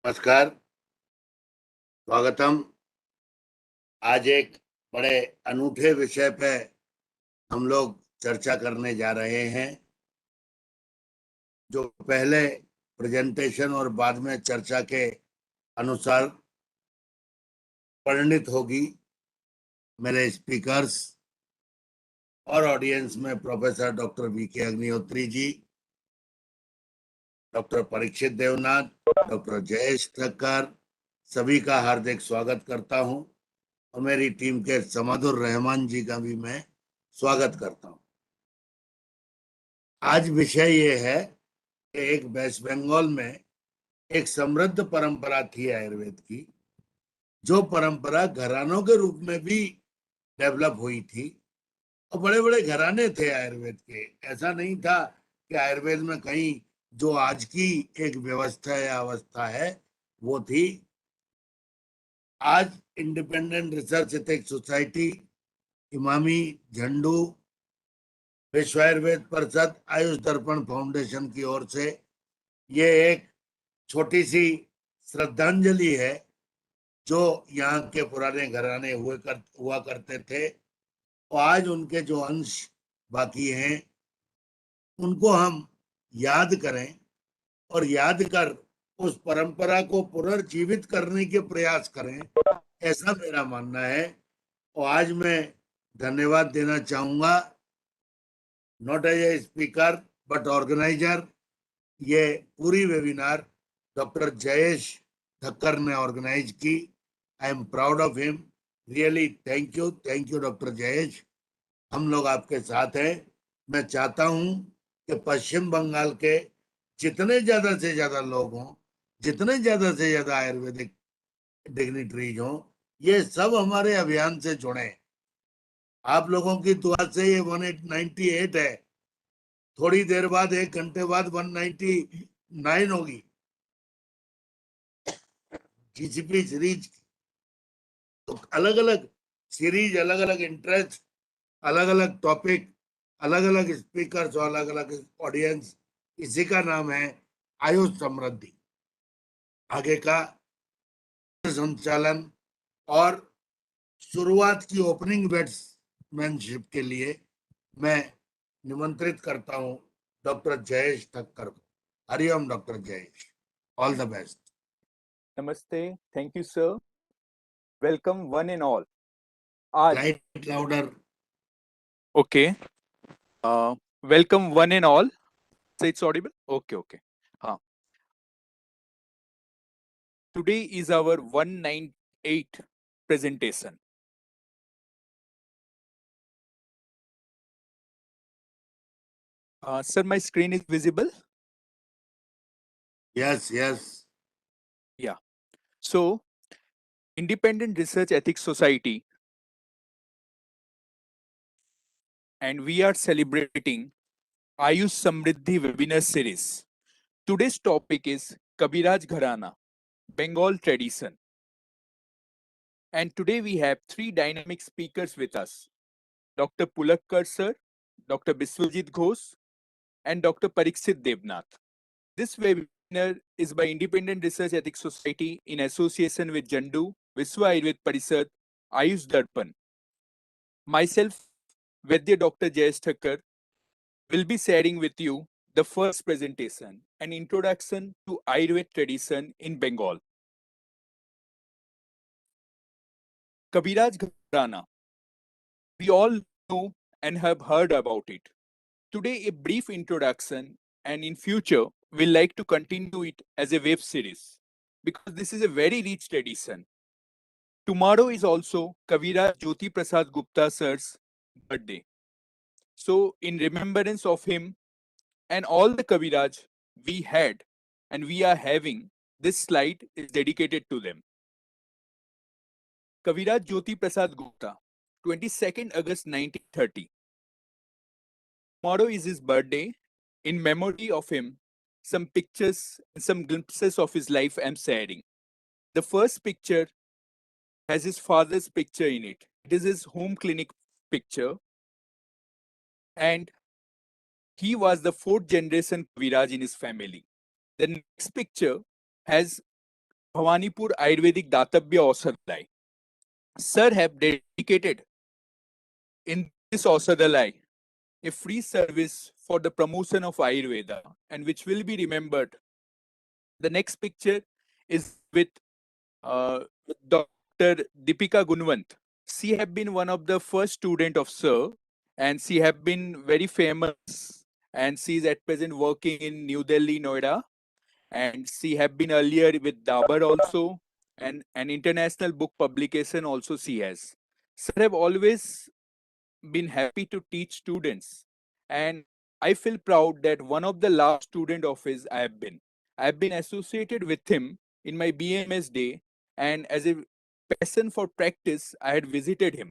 नमस्कार, स्वागतम। आज एक बड़े अनूठे विषय पे हम लोग चर्चा करने जा रहे हैं, जो पहले प्रेजेंटेशन और बाद में चर्चा के अनुसार परिणित होगी। मेरे स्पीकर्स और ऑडियंस में professor doctor VK. Agnihotri ji, doctor Parikshit Debnath, doctor Jayesh Thakkar, सभी का हार्दिक स्वागत करता हूं और मेरी टीम के समादुर रहमान जी का भी मैं स्वागत करता हूं। आज विषय ये है कि एक वेस्ट बंगाल में एक समृद्ध परंपरा थी आयुर्वेद की, जो परंपरा घरानों के रूप में भी डेवलप हुई थी और बड़े बड़े घराने थे आयुर्वेद के। ऐसा नहीं था कि आयुर्वेद में कहीं जो आज की एक व्यवस्था या अवस्था है वो थी। आज independent research ethics society, Emami, Zandu, Vishwa Ayurveda परिषद, आयुष दर्पण फाउंडेशन की ओर से ये एक छोटी सी श्रद्धांजलि है जो यहाँ के पुराने घराने हुआ करते थे और आज उनके जो अंश बाकी हैं उनको हम याद करें और याद कर उस परंपरा को पुनर्जीवित करने के प्रयास करें, ऐसा मेरा मानना है। और आज मैं धन्यवाद देना चाहूंगा, not as a speaker but organiser. ये पूरी वेबिनार डॉक्टर जयेश ठक्कर ने ऑर्गेनाइज की। I am proud of him, really. Thank you doctor Jayesh. हम लोग आपके साथ हैं। मैं चाहता हूं कि पश्चिम बंगाल के जितने ज्यादा से ज्यादा लोग हों, जितने ज्यादा से ज्यादा आयुर्वेदिक डिग्निटरीज हों, ये सब हमारे अभियान से जुड़े। आप लोगों की दुआ से ये 198 है, थोड़ी देर बाद 1 घंटे बाद 199 होगी जीसीपी सीरीज। तो अलग अलग सीरीज, अलग अलग इंटरेस्ट, अलग अलग टॉपिक, अलग अलग स्पीकर्स और अलग अलग ऑडियंस, इसी का नाम है आयुष समृद्धि। आगे का संचालन और शुरुआत की ओपनिंग बैट्समैनशिप के लिए मैं निमंत्रित करता हूं डॉक्टर जयेश ठक्कर को। Hariom doctor Jayesh, all the best. Namaste. Thank you, sir. Welcome, one and all. आज light louder. Okay. Welcome, one and all. So it's audible? Okay. Today is our 198 presentation. Sir, my screen is visible? Yes. Yeah. So, Independent Research Ethics Society, and we are celebrating Ayush Samriddhi webinar series. Today's topic is Kabiraj Gharana, Bengal tradition. And today we have three dynamic speakers with us. Dr. Pulakkar sir, Dr. Biswajit Ghosh, and Dr. Parikshit Devnath. This webinar is by Independent Research Ethics Society in association with Jandu, Vishwa Ayurved Parishad, Ayush Darpan. Myself, Vaidya Dr. Jayesh Thakkar, will be sharing with you the first presentation, an introduction to Ayurved tradition in Bengal. Kabiraj Gharana. We all know and have heard about it. Today, a brief introduction, and in future, we'll like to continue it as a web series because this is a very rich tradition. Tomorrow is also Kaviraj Jyoti Prasad Gupta sir's birthday. So, in remembrance of him and all the Kaviraj we had and we are having, this slide is dedicated to them. Kaviraj Jyoti Prasad Gupta, 22nd August 1930. Tomorrow is his birthday. In memory of him, some pictures and some glimpses of his life I'm sharing. The first picture has his father's picture in it. It is his home clinic picture. And he was the fourth generation Kaviraj in his family. The next picture has Bhawanipur Ayurvedic Databya Aushadhalaya. Sir have dedicated in this Aushadhalaya a free service for the promotion of Ayurveda and which will be remembered. The next picture is with Dr. Deepika Gunwant. She have been one of the first student of Sir and she have been very famous and she is at present working in New Delhi, Noida, and she have been earlier with Dabar also, and an international book publication also she has. Sir have always been happy to teach students, and I feel proud that one of the last student of his I have been. I have been associated with him in my BMS day, and as a passion for practice, I had visited him.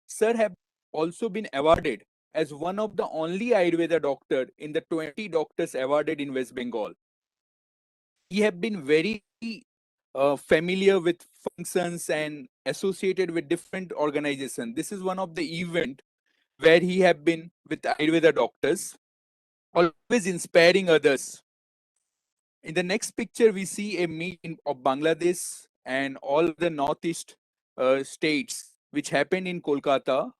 Sir have also been awarded as one of the only Ayurveda doctor in the 20 doctors awarded in West Bengal. He have been very familiar with functions and associated with different organizations. This is one of the event where he have been with Ayurveda doctors, always inspiring others. In the next picture, we see a meeting of Bangladesh and all the northeast states, which happened in Kolkata,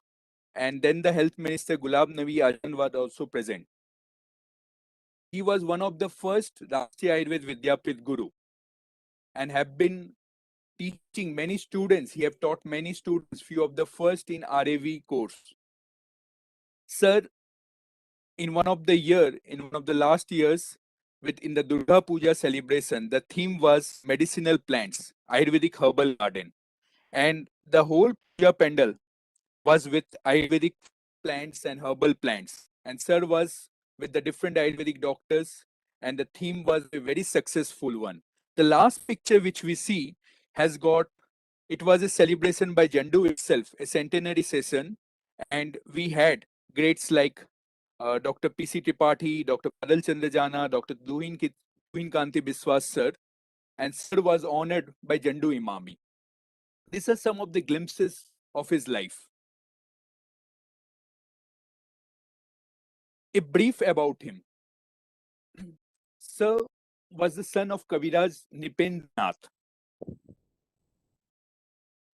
and then the health minister Gulab Nabi Azad was also present. He was one of the first Rashtriya Ayurved Vidyapit Guru and have been teaching many students. He have taught many students, few of the first in RAV course. Sir, in one of the last years, in the Durga Puja celebration, the theme was medicinal plants, Ayurvedic herbal garden. And the whole puja pandal was with Ayurvedic plants and herbal plants. And Sir was with the different Ayurvedic doctors, and the theme was a very successful one. The last picture which we see has got, it was a celebration by Jandu itself, a centenary session, and we had greats like Dr. P.C. Tripathi, Dr. Padal Chandrajana, Dr. Duhin Kanti Biswas sir, and Sir was honored by Jandu Imami. These are some of the glimpses of his life. A brief about him. Sir was the son of Kaviraj Nipendranath.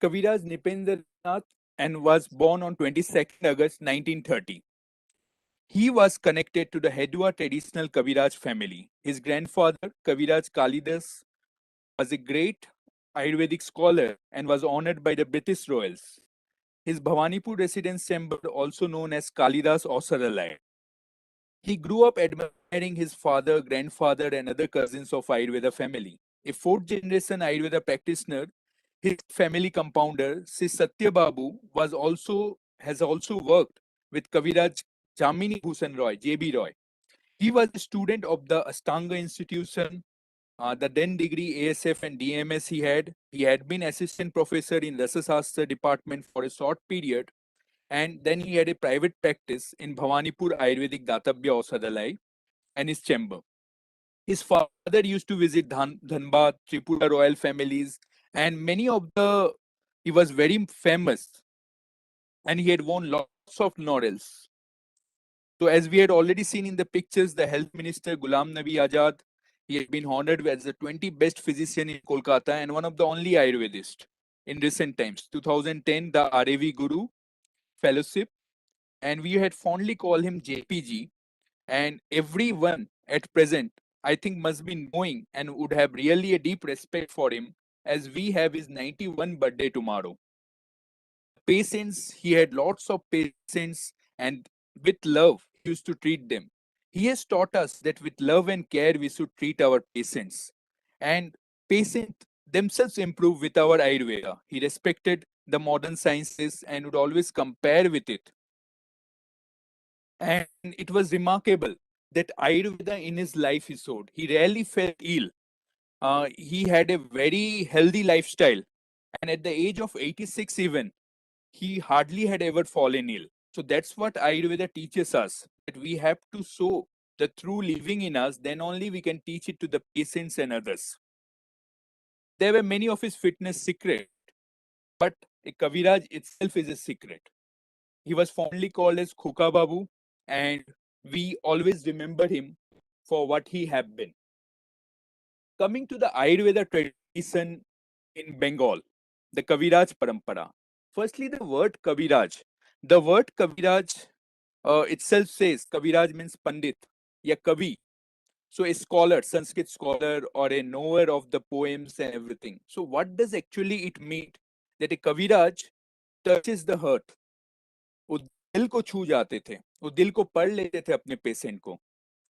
Kaviraj Nipendranath and was born on 22nd August 1930. He was connected to the Hedua traditional Kaviraj family. His grandfather, Kaviraj Kalidas, was a great Ayurvedic scholar and was honored by the British royals. His Bhawanipur residence chamber, also known as Kalidas Aushadhalaya. He grew up admiring his father, grandfather, and other cousins of Ayurveda family. A fourth generation Ayurveda practitioner, his family compounder, Sri Satya Babu, has also worked with Kaviraj Jamini Bhushan Roy, J.B. Roy. He was a student of the Astanga Institution, the then degree ASF and DMS he had. He had been assistant professor in Rasasastra department for a short period, and then he had a private practice in Bhawanipur Ayurvedic Databya Aushadhalaya and his chamber. His father used to visit Dhanbad, Tripura royal families, and he was very famous, and he had won lots of laurels. So as we had already seen in the pictures, the health minister Ghulam Nabi Azad, he had been honored as the 20 best physician in Kolkata and one of the only Ayurvedist in recent times. 2010, the RAV Guru Fellowship, and we had fondly called him JPG. And everyone at present, I think, must be knowing and would have really a deep respect for him, as we have his 91 birthday tomorrow. Patients, he had lots of patients, and with love, he used to treat them. He has taught us that with love and care, we should treat our patients. And patients themselves improve with our Ayurveda. He respected the modern sciences and would always compare with it. And it was remarkable that Ayurveda in his life he showed. He rarely felt ill. He had a very healthy lifestyle. And at the age of 86 even, he hardly had ever fallen ill. So that's what Ayurveda teaches us, that we have to show the true living in us, then only we can teach it to the patients and others. There were many of his fitness secrets, but a Kaviraj itself is a secret. He was fondly called as Khuka Babu, and we always remember him for what he have been. Coming to the Ayurveda tradition in Bengal, the Kaviraj Parampara. Firstly, the word Kaviraj. The word Kaviraj itself says Kaviraj means Pandit, ya Kavi. So a scholar, Sanskrit scholar, or a knower of the poems and everything. So what does actually it mean that a Kaviraj touches the heart? वो दिल को छू जाते थे, वो दिल को पढ़ लेते थे अपने पेशेंट को.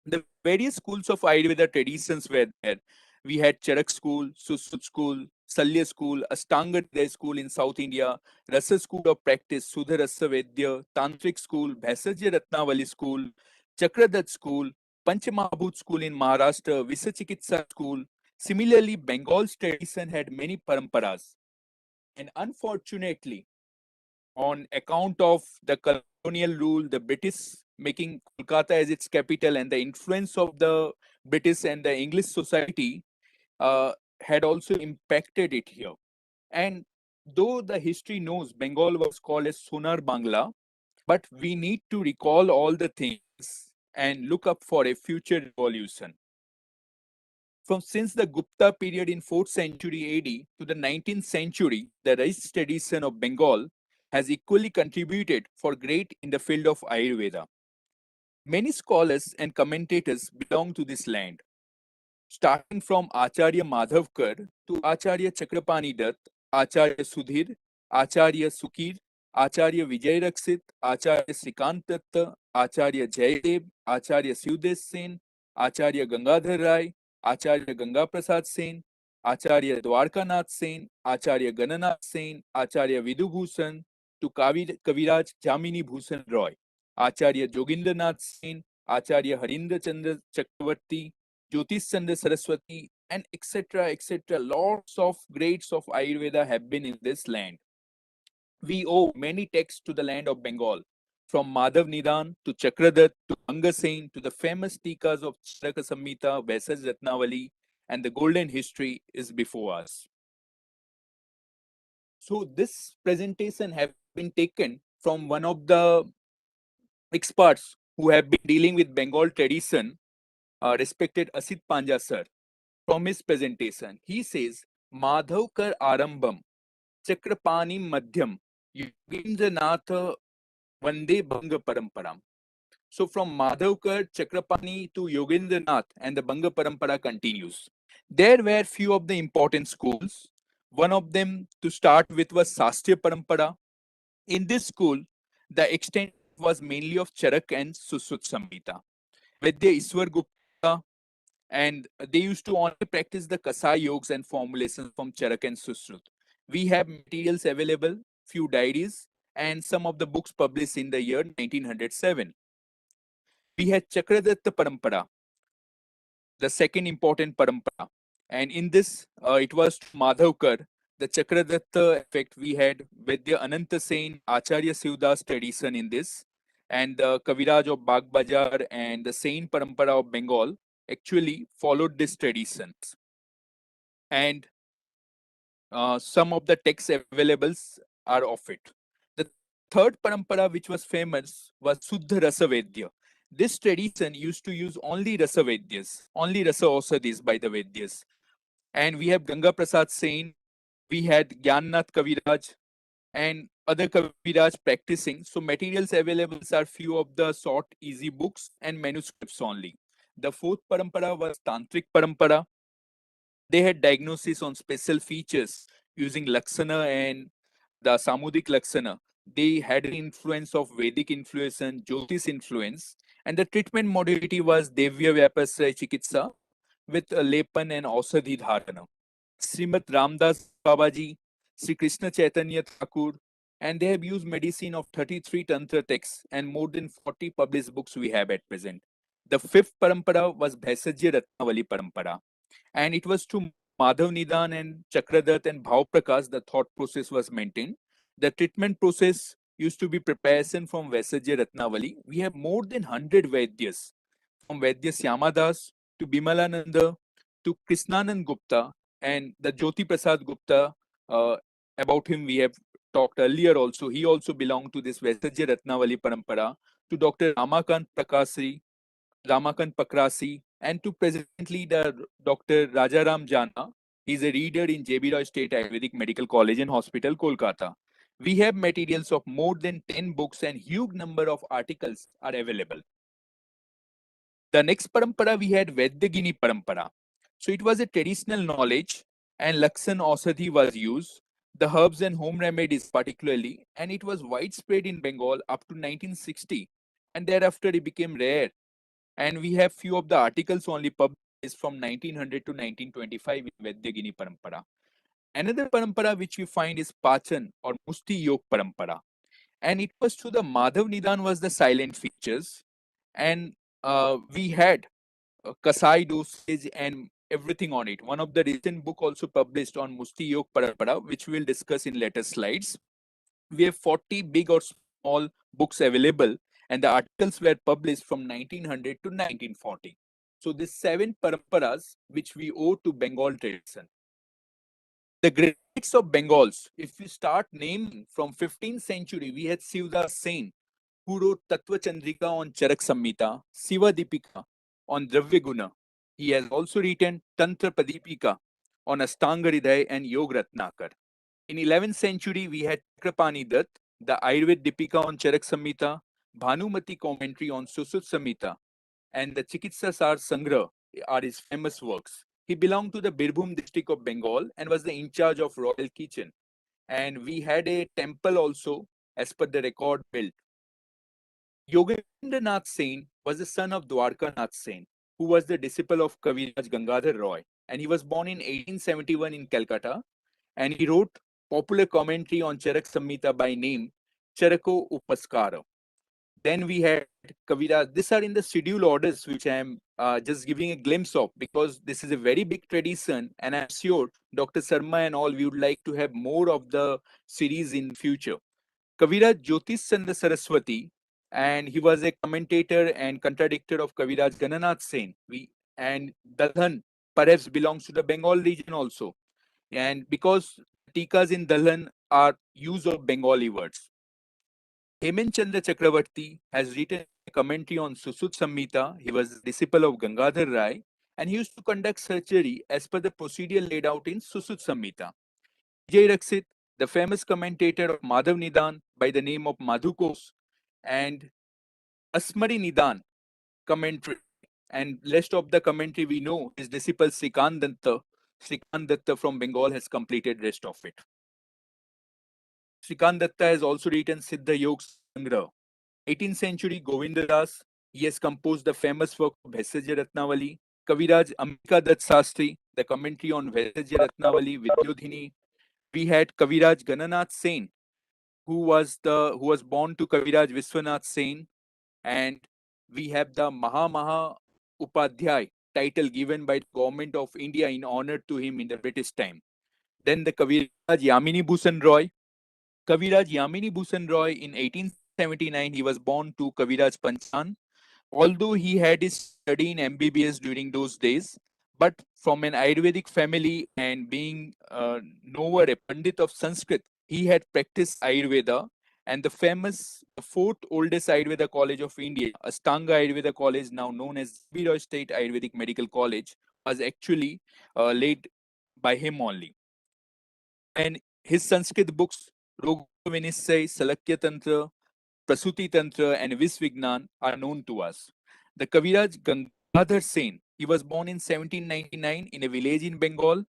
The various schools of Ayurveda traditions were there. We had Charak school, Susut school, Salya school, Ashtanga Hridaya school in South India, Rasa school of practice, Sudha Rasa Vedya, Tantric school, Bhaisajya Ratnavali school, Chakradat school, Panchamahabhut school in Maharashtra, Visachikitsa school. Similarly, Bengal's tradition had many paramparas. And unfortunately, on account of the colonial rule, the British making Kolkata as its capital, and the influence of the British and the English society had also impacted it here. And though the history knows Bengal was called as Sonar Bangla, but we need to recall all the things and look up for a future revolution. From since the Gupta period in 4th century AD to the 19th century, the rich tradition of Bengal has equally contributed for great in the field of Ayurveda. Many scholars and commentators belong to this land, starting from Acharya Madhavkar to Acharya Chakrapani Dutt, Acharya Sudhir, Acharya Sukir, Acharya Vijay Rakshit, Acharya Srikant Datta, Acharya Jayadev, Acharya Sivdes Sen, Acharya Gangadhar Rai, Acharya Ganga Prasad Sen, Acharya Dwarkanath Sen, Acharya Gananath Sen, Acharya Vidubhushan, to Kaviraj Jamini Bhushan Roy, Acharya Jogindranath Sen, Acharya Harindra Chandra Chakravarti, Jyotish Chandra Saraswati, and etc. etc. Lots of greats of Ayurveda have been in this land. We owe many texts to the land of Bengal, from Madhav Nidan to Chakradat to Angasen to the famous tikas of Charaka Samhita, Vaisaj Ratnavali, and the golden history is before us. So this presentation have been taken from one of the experts who have been dealing with Bengal tradition, respected Asit Panja sir. From his presentation, he says, Madhavkar Arambam, Chakrapani Madhyam, Yogendranath Vande Bhanga Paramparam. So from Madhavkar, Chakrapani to Yogendranath, and the Bhanga Parampara continues. There were few of the important schools. One of them to start with was Sastriya Parampara. In this school, the extent was mainly of Charak and Susut Samhita. Vedya Iswar Gupta, and they used to only practice the Kasai yogs and formulations from Charak and Susrut. We have materials available, few diaries, and some of the books published in the year 1907. We had Chakradatta Parampara, the second important parampara. And in this, it was Madhavkar, the Chakradatta effect. We had Vedya Ananta Sen, Acharya Sivdas tradition in this, and the Kaviraj of Bagh Bajar and the Sain Parampara of Bengal actually followed this traditions. And some of the texts available are of it. The third parampara which was famous was Suddha Rasa Vedya. This tradition used to use only Rasa Vedyas, only Rasa Ausadhis by the Vedyas. And we have Ganga Prasad Sen, we had Gyannath Kaviraj, and other Kaviraj practicing. So materials available are few of the short, easy books and manuscripts only. The fourth parampara was Tantric Parampara. They had diagnosis on special features using Laksana and the Samudik Laksana. They had an influence of Vedic influence and Jyotish influence, and the treatment modality was Devya Vyapasraya Chikitsa with Lepan and Ausadhi Dharana. Srimat Ramdas Babaji, Sri Krishna Chaitanya Thakur, and they have used medicine of 33 Tantra texts and more than 40 published books we have at present. The fifth parampara was Bhaisajya Ratnavali Parampara, and it was to Madhav Nidan and Chakradat and Bhav Prakash the thought process was maintained. The treatment process used to be preparation from Vaisajya Ratnavali. We have more than 100 Vaidyas, from Vaidya Syamadas to Bimalananda to Krishnanand Gupta and the Jyoti Prasad Gupta. About him we have talked earlier also. He also belonged to this Vaisajya Ratnavali Parampara. To Dr. Ramakant Pakrasi, and to presently the Dr. Rajaram Jana. He's a reader in JB Roy State Ayurvedic Medical College and Hospital, Kolkata. We have materials of more than 10 books and huge number of articles are available. The next parampara we had Vedyagini parampara. So it was a traditional knowledge and Laksan Ausadhi was used, the herbs and home remedies particularly, and it was widespread in Bengal up to 1960 and thereafter it became rare. And we have few of the articles only published from 1900 to 1925 in Vedyagini parampara. Another parampara which we find is Pachan or Musti Yog parampara. And it was to the Madhav Nidan was the silent features. And we had Kasai dosage and everything on it. One of the recent book also published on Musti Yog Parampara, which we'll discuss in later slides. We have 40 big or small books available, and the articles were published from 1900 to 1940. So these 7 paramparas which we owe to Bengal tradition. The greats of Bengals, if we start naming from 15th century, we had Sivdas Sen, who wrote Tattva Chandrika on Charak Samhita, Siva Dipika on Dravya Guna. He has also written Tantra Padipika on Astanga Hriday and Yog Ratnakar. In 11th century, we had Chakrapani Dutt, the Ayurved Dipika on Charak Samhita, Bhanumati commentary on Susut Samhita, and the Chikitsa Sar Sangra are his famous works. He belonged to the Birbhum district of Bengal and was the in charge of royal kitchen. And we had a temple also, as per the record built. Yogendranath Sen was the son of Dwarka Nath Sen, who was the disciple of Kaviraj Gangadhar Roy. And he was born in 1871 in Calcutta. And he wrote popular commentary on Charak Samhita by name Charako Upaskara. Then we had Kaviraj. These are in the schedule orders, which I am just giving a glimpse of because this is a very big tradition. And I'm sure Dr. Sarma and all, we would like to have more of the series in future. Kaviraj Jyotish Chandra Saraswati, and he was a commentator and contradictor of Kaviraj Gananath Sen. And Dalhan perhaps belongs to the Bengal region also. And because tikas in Dalhan are use of Bengali words. Hemen Chandra Chakravarti has written a commentary on Susut Samhita. He was a disciple of Gangadhar Rai and he used to conduct surgery as per the procedure laid out in Susut Samhita. Vijay Raksit, the famous commentator of Madhav Nidan by the name of Madhukos, and Asmari Nidan commentary. And rest of the commentary we know his disciple Srikant Datta. Srikant Datta from Bengal has completed rest of it. Srikant Datta has also written Siddha Yog Sangra. 18th century Govindadas, he has composed the famous work of Bhaisajya Ratnavali. Kaviraj Ambika Dutt Sastri, the commentary on Bhaisajya Ratnavali, Vidyodhini. We had Kaviraj Gananath Sen, who was born to Kaviraj Viswanath Sen, and we have the Maha Upadhyay title given by the government of India in honor to him in the British time. Then the Kaviraj Yamini Bhushan Roy. Kaviraj Yamini Bhushan Roy in 1879, he was born to Kaviraj Panchan. Although he had his study in MBBS during those days, but from an Ayurvedic family and being knower a Pandit of Sanskrit, he had practiced Ayurveda. And the famous fourth oldest Ayurveda college of India, Astanga Ayurveda College, now known as Viroy State Ayurvedic Medical College, was actually laid by him only. And his Sanskrit books, Roga Vinissay, Salakya Tantra, Prasuti Tantra, and Visvignan are known to us. The Kaviraj Gangadhar Sen, he was born in 1799 in a village in Bengal,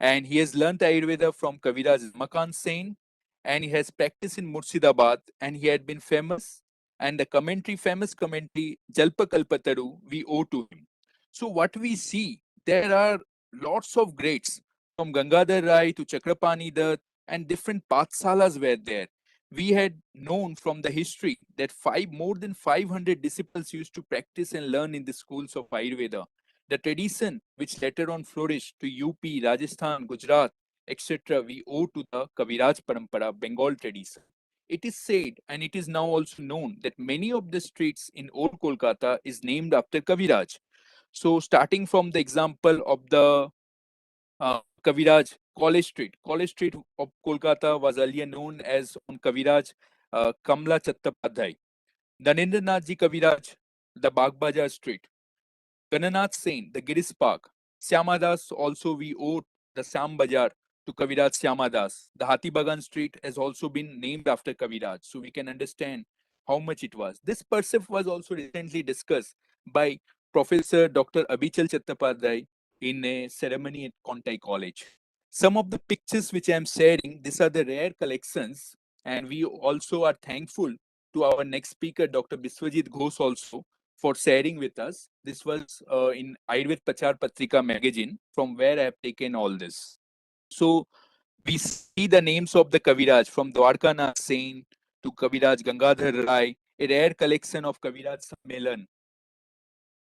and he has learnt Ayurveda from Kaviraj Makan Sen, and he has practiced in Murshidabad, and he had been famous, and the famous commentary, Jalpa Kalpataru, we owe to him. So what we see, there are lots of greats, from Gangadhar Rai to Chakrapani Dutt, and different pathsalas were there. We had known from the history that more than 500 disciples used to practice and learn in the schools of Ayurveda. The tradition which later on flourished to UP, Rajasthan, Gujarat, etc., we owe to the Kaviraj Parampara, Bengal tradition. It is said, and it is now also known, that many of the streets in Old Kolkata is named after Kaviraj. So, starting from the example of the Kaviraj College Street of Kolkata was earlier known as on Kaviraj Kamla Chattopadhyay. Narendranath Ji Kaviraj, the Bagbajar Street. Gananath Sen, the Girish Park. Syamadas also we owe the Sam Bajar to Kaviraj Syamadas. The Hathi Bagan street has also been named after Kaviraj, so we can understand how much it was. This percept was also recently discussed by Professor Dr. Abichal Chattopadhyay in a ceremony at Kontai College. Some of the pictures which I am sharing, these are the rare collections, and we also are thankful to our next speaker, Dr. Biswajit Ghosh, also for sharing with us. This was in Ayurved Pachar Patrika magazine, from where I have taken all this. So we see the names of the Kaviraj from Dwarka Nath Sen to Kaviraj Gangadhar Rai, a rare collection of Kaviraj Sammelan.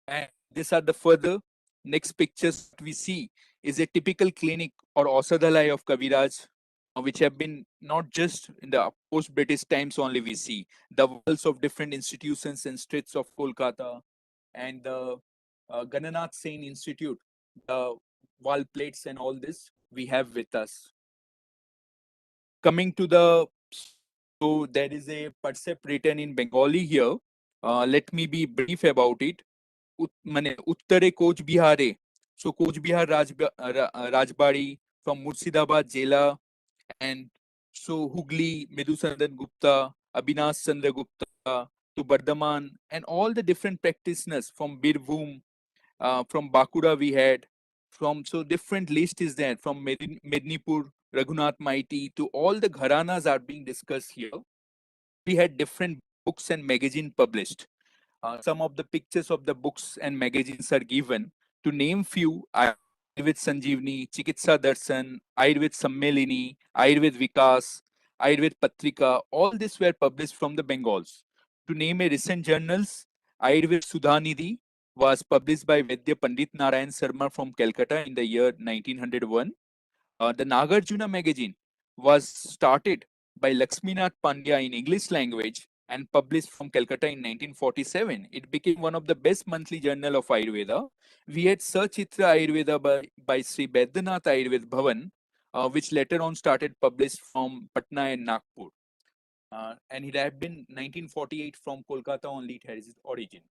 And these are the further next pictures we see is a typical clinic or Ausadhalai of Kaviraj, which have been not just in the post-British times only we see the walls of different institutions and streets of Kolkata and the Gananath Sen Institute, the wall plates and all this we have with us. Coming to the, so there is a percept written in Bengali here. Let me be brief about it. মানে উত্তরে কোচবিহারে, so Cooch Behar Rajbari from Murshidabad Jela, and so Hugli, Medusandan Gupta, Abhinash Chandra Gupta to Bardhaman, and all the different practitioners from Birbhum, from Bakura we had, from, so different list is there, from Mednipur, Raghunath Maiti, to all the gharanas are being discussed here. We had different books and magazine published. Some of the pictures of the books and magazines are given. To name few, Ayurved Sanjeevani, Chikitsa Darshan, Ayurved Sammelini, Ayurved Vikas, Ayurved Patrika, all this were published from the Bengals. To name a recent journals, Ayurved Sudhanidhi was published by Vaidya Pandit Narayan Sharma from Calcutta in the year 1901. The Nagarjuna magazine was started by Lakshminath Pandya in English language and published from Calcutta in 1947. It became one of the best monthly journal of Ayurveda. We had Sachitra Ayurveda by Sri Baidyanath Ayurved Bhavan, which later on started published from Patna and Nagpur. And it had been 1948 from Kolkata only, it has its origin.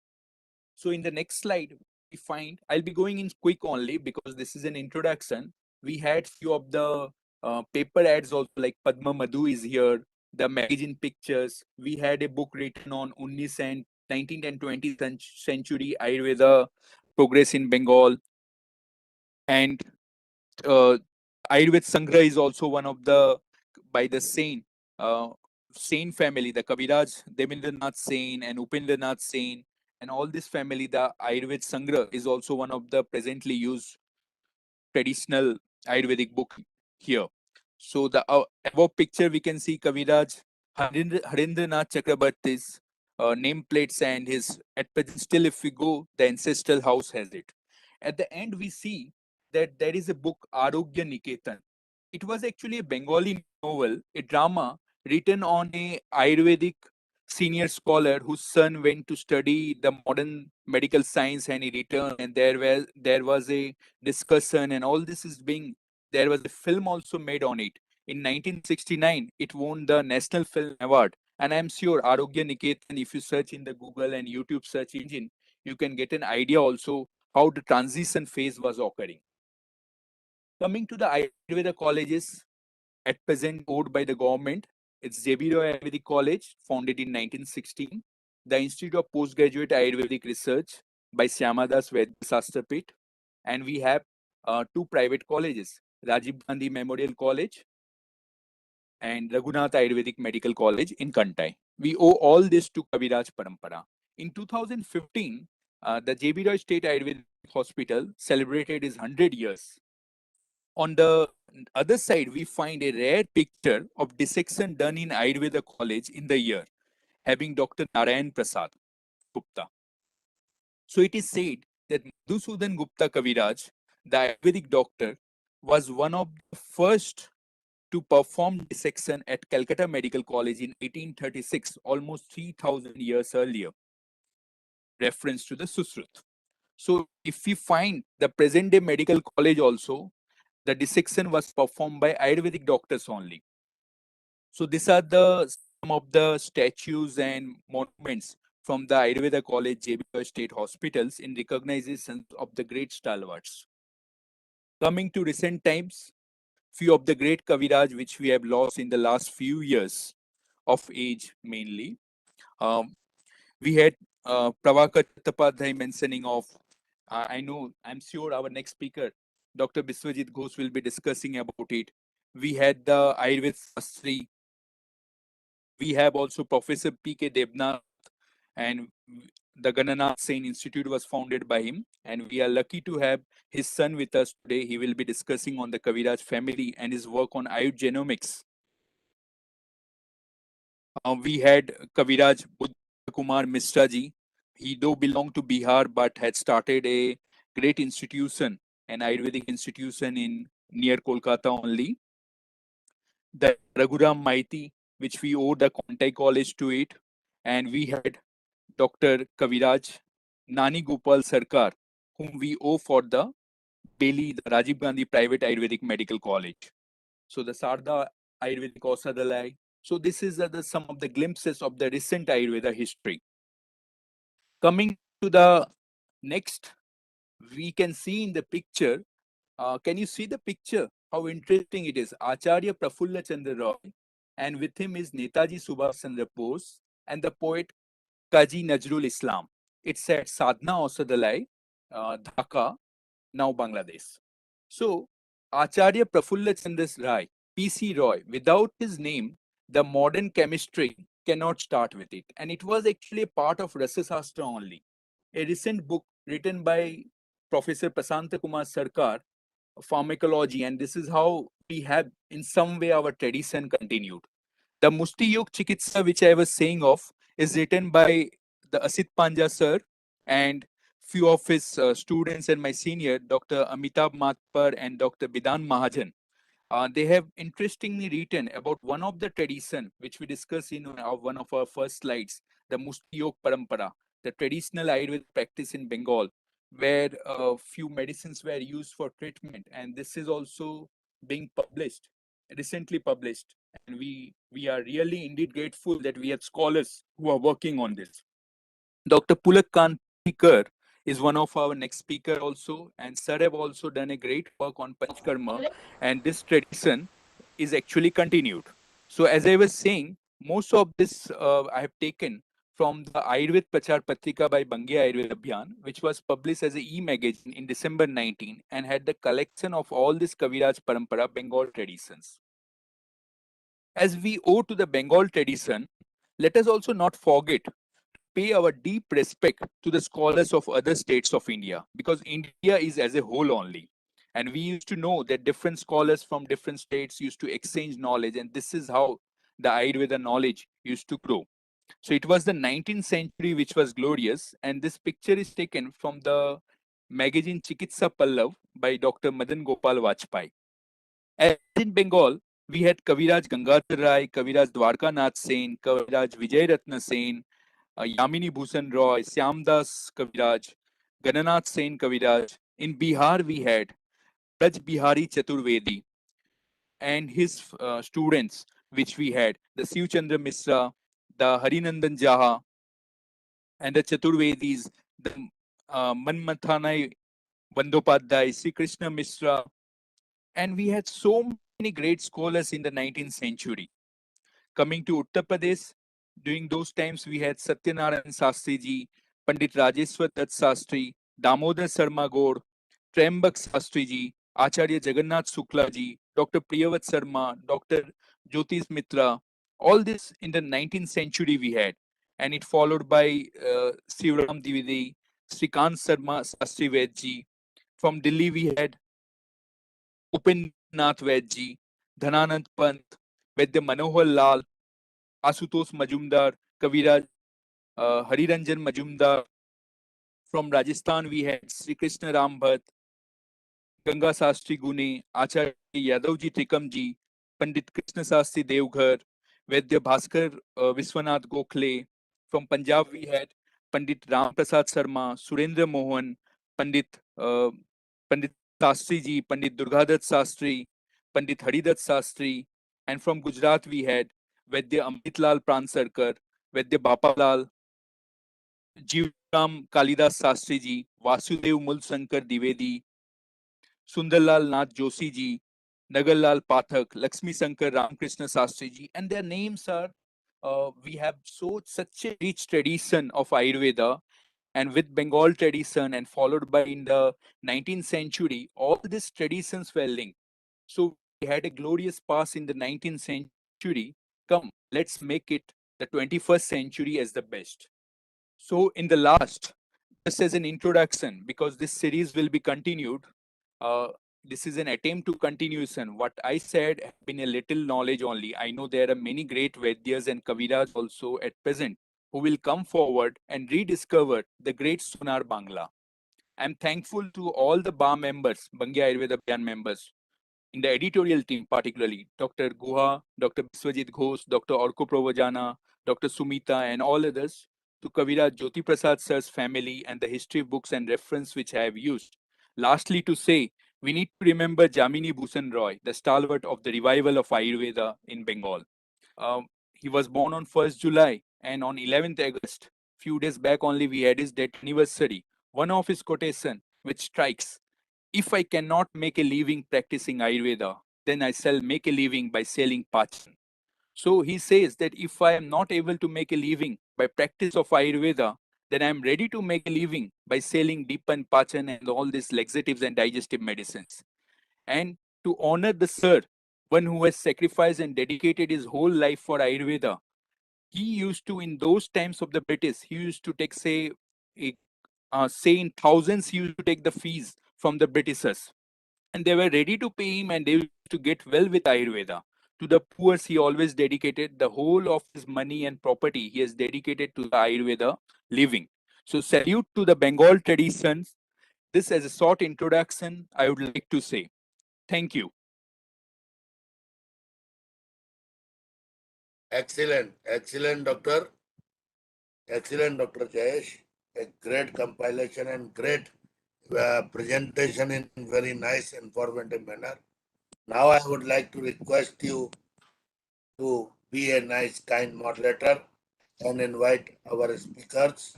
So in the next slide, we find, I'll be going in quick only because this is an introduction. We had few of the paper ads also, like Padma Madhu is here, the magazine pictures. We had a book written on 19th and 20th century Ayurveda progress in Bengal. And Ayurved Sangra is also one of the, by the Sen family, the Kaviraj Devendranath Sen and Upendranath Sen, and all this family, the Ayurved Sangra is also one of the presently used traditional Ayurvedic book here. So the above picture we can see Kaviraj Harendranath Chakrabarti's nameplates and his, at present still if we go, the ancestral house has it. At the end we see that there is a book Arogya Niketan. It was actually a Bengali novel, a drama written on a Ayurvedic senior scholar whose son went to study the modern medical science and he returned, and there was a discussion and all this is being, there was a film also made on it. In 1969 it won the National Film Award, and I'm sure Arogya Niketan, if you search in the Google and YouTube search engine, you can get an idea also how the transition phase was occurring. Coming to the Ayurveda colleges at present owned by the government, it's JB Roy Ayurvedic College, founded in 1916, the Institute of Postgraduate Ayurvedic Research by Syamadas Vaidya Shastrapit, and we have two private colleges, Rajiv Gandhi Memorial College and Raghunath Ayurvedic Medical College in Kantai. We owe all this to Kaviraj Parampara. In 2015, the JB Roy State Ayurvedic Hospital celebrated its 100 years. On the other side, we find a rare picture of dissection done in Ayurveda College in the year, having Dr. Narayan Prasad Gupta. So it is said that Madhusudan Gupta Kaviraj, the Ayurvedic doctor, was one of the first to perform dissection at Calcutta Medical College in 1836, almost 3000 years earlier. Reference to the Susrut. So if we find the present day medical college also, the dissection was performed by Ayurvedic doctors only. So these are the some of the statues and monuments from the Ayurveda College, JB State Hospitals, in recognition of the great stalwarts. Coming to recent times, few of the great Kaviraj which we have lost in the last few years of age mainly. Um, we had Pravakar Chattopadhyay mentioning of, I'm sure our next speaker, Dr. Biswajit Ghosh, will be discussing about it. We had the Ayurved Sastri. We have also Professor P.K. Debnath, and the Gananath Sen Institute was founded by him. And we are lucky to have his son with us today. He will be discussing on the Kaviraj family and his work on Ayurvedic genomics. We had Kaviraj Buddha Kumar Mishra ji. He though belonged to Bihar but had started a great institution, an Ayurvedic institution in near Kolkata only. The Raghuram Maiti, which we owe the Contai College to it. And we had Dr. Kaviraj Nani Gopal Sarkar, whom we owe for the Bailey, the Rajiv Gandhi Private Ayurvedic Medical College. So the Sarda Ayurvedic Ausadalai. So this is some of the glimpses of the recent Ayurveda history. Coming to the next, we can see in the picture. Can you see the picture? How interesting it is. Acharya Prafulla Chandra Roy, and with him is Netaji Subhash Chandra Bose and the poet Kaji Nazrul Islam. It's at Sadhna Ausadalai, Dhaka, now Bangladesh. So, Acharya Prafulla Chandra Rai, P.C. Roy, without his name, the modern chemistry cannot start with it. And it was actually a part of Rasasastra only. A recent book written by Professor Prasanta Kumar Sarkar, Pharmacology, and this is how we have in some way our tradition continued. The Musti Yog Chikitsa, which I was saying of, is written by the Asit Panja sir and few of his students and my senior, Dr. Amitabh Matpar and Dr. Bidan Mahajan. They have interestingly written about one of the tradition which we discussed in one of our first slides, the Musti Yog Parampara, the traditional Ayurvedic practice in Bengal, where a few medicines were used for treatment, and this is also being published, recently published, and we are really indeed grateful that we have scholars who are working on this. Dr. Pulak Kantikar is one of our next speaker also, and sir have also done a great work on Panchkarma, and this tradition is actually continued. So as I was saying, most of this I have taken from the Ayurved Prachar Patrika by Bangi Ayurved Abhiyan, which was published as a e-magazine in December 19 and had the collection of all this Kaviraj Parampara Bengal traditions. As we owe to the Bengal tradition, let us also not forget pay our deep respect to the scholars of other states of India, because India is as a whole only. And we used to know that different scholars from different states used to exchange knowledge, and this is how the Ayurveda knowledge used to grow. So it was the 19th century which was glorious, and this picture is taken from the magazine Chikitsa Pallav by Dr. Madan Gopal Vajpayee. As in Bengal, we had Kaviraj Gangadhar Rai, Kaviraj Dwarka Nath Sen, Kaviraj Vijay Ratna Sen, Yamini Bhushan Roy, Syamdas Kaviraj, Gananath Sen Kaviraj. In Bihar, we had Braj Bihari Chaturvedi and his students, which we had the Shiv Chandra Misra, the Harinandan Jaha, and the Chaturvedis, the Manmathanai Bandopadhyay, Sri Krishna Misra, and we had so many great scholars in the 19th century. Coming to Uttar Pradesh, during those times we had Satyanarayan Sastri ji, Pandit Rajeshwar Dutt Sastri, Damodar Sarma Gaur, Trembak Sastri ji, Acharya Jagannath Shukla ji, Dr. Priyavat Sarma, Dr. Jyotish Mitra. All this in the 19th century we had, and it followed by Sivram Dwivedi, Srikant Sarma Sastri Ved ji. From Delhi we had Upendranath Ved ji, Dhananand Pant, Vaidya Manohar Lal, Asutosh Majumdar, Kaviraj Hariranjan Majumdar. From Rajasthan, we had Sri Krishna Ram Bhatt, Ganga Sastri Gune, Acharya Yadavji Trikamji, Pandit Krishna Sastri Devghar, Vaidya Bhaskar Viswanath Gokhale. From Punjab, we had Pandit Ram Prasad Sarma, Surendra Mohan, Pandit Pandit Sastri Ji, Pandit Durgadat Sastri, Pandit Haridat Sastri. And from Gujarat, we had Vaidya Amritlal Pransarkar, Vaidya Bapalal, Jivaram Kalidas Sastri ji, Vasudev Mulsankar Divedi, Sundarlal Nath Joshi ji, Nagarlal Pathak, Lakshmi Sankar Ramkrishna Sastri ji, and their names are. We have such a rich tradition of Ayurveda, and with Bengal tradition, and followed by in the 19th century, all these traditions were linked. So we had a glorious past in the 19th century. Come, let's make it the 21st century as the best. So, in the last, just as an introduction, because this series will be continued, uh, this is an attempt to continuation. What I said have been a little knowledge only. I know there are many great Vedyas and Kaviras also at present who will come forward and rediscover the great Sonar Bangla. I'm thankful to all the BA members, Bangya Ayurveda Abhiyan members, in the editorial team, particularly Dr. Guha, Dr. Biswajit Ghosh, Dr. Orko Provajana, Dr. Sumita, and all others, to Kavira Jyoti Prasad sir's family and the history books and reference which I have used. Lastly, to say, we need to remember Jamini Bhushan Roy, the stalwart of the revival of Ayurveda in Bengal. He was born on 1st July, and on 11th August, few days back only, we had his death anniversary. One of his quotation, which strikes, if I cannot make a living practicing Ayurveda, then I shall make a living by selling Pachan. So he says that if I am not able to make a living by practice of Ayurveda, then I am ready to make a living by selling Dipan, Pachan, and all these laxatives and digestive medicines. And to honor the Sir, one who has sacrificed and dedicated his whole life for Ayurveda, he used to, in those times of the British, he used to take, say in thousands, he used to take the fees from the Britishers, and they were ready to pay him, and they used to get well with Ayurveda. To the poor, he always dedicated the whole of his money and property. He has dedicated to the Ayurveda living. So salute to the Bengal traditions. This as a short introduction, I would like to say. Thank you. Excellent, excellent, Doctor. Excellent, Dr. Jayesh. A great compilation and great presentation in very nice, informative manner. Now I would like to request you to be a nice, kind moderator and invite our speakers.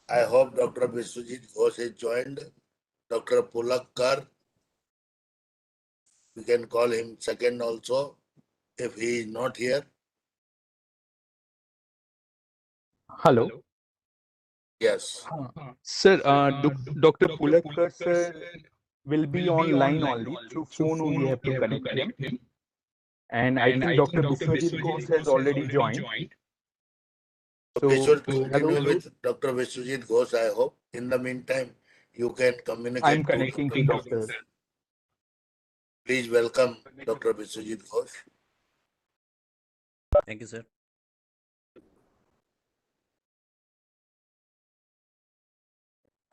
I hope Dr. Biswajit Ghosh is joined. Dr. Pulakkar, we can call him second also if he is not here. Hello. Yes. Sir, Dr. Pulakkar sir will be online only. Through phone we have to connect him. And I think Dr. Biswajit Ghosh has already joined. We So, should hello. continue with Dr. Biswajit Ghosh, I hope. In the meantime, you can communicate. I'm connecting to Dr. Please welcome Dr. Biswajit Ghosh. Thank you, sir.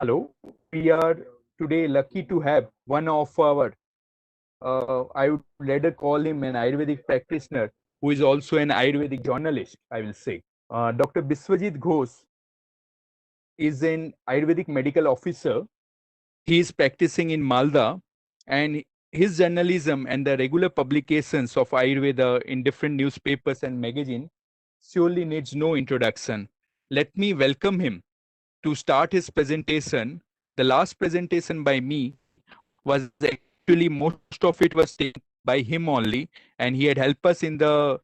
Hello. We are today lucky to have one of our, I would rather call him an Ayurvedic practitioner who is also an Ayurvedic journalist, I will say. Dr. Biswajit Ghosh is an Ayurvedic medical officer. He is practicing in Malda, and his journalism and the regular publications of Ayurveda in different newspapers and magazines surely needs no introduction. Let me welcome him to start his presentation. The last presentation by me was actually, most of it was taken by him only, and he had helped us in the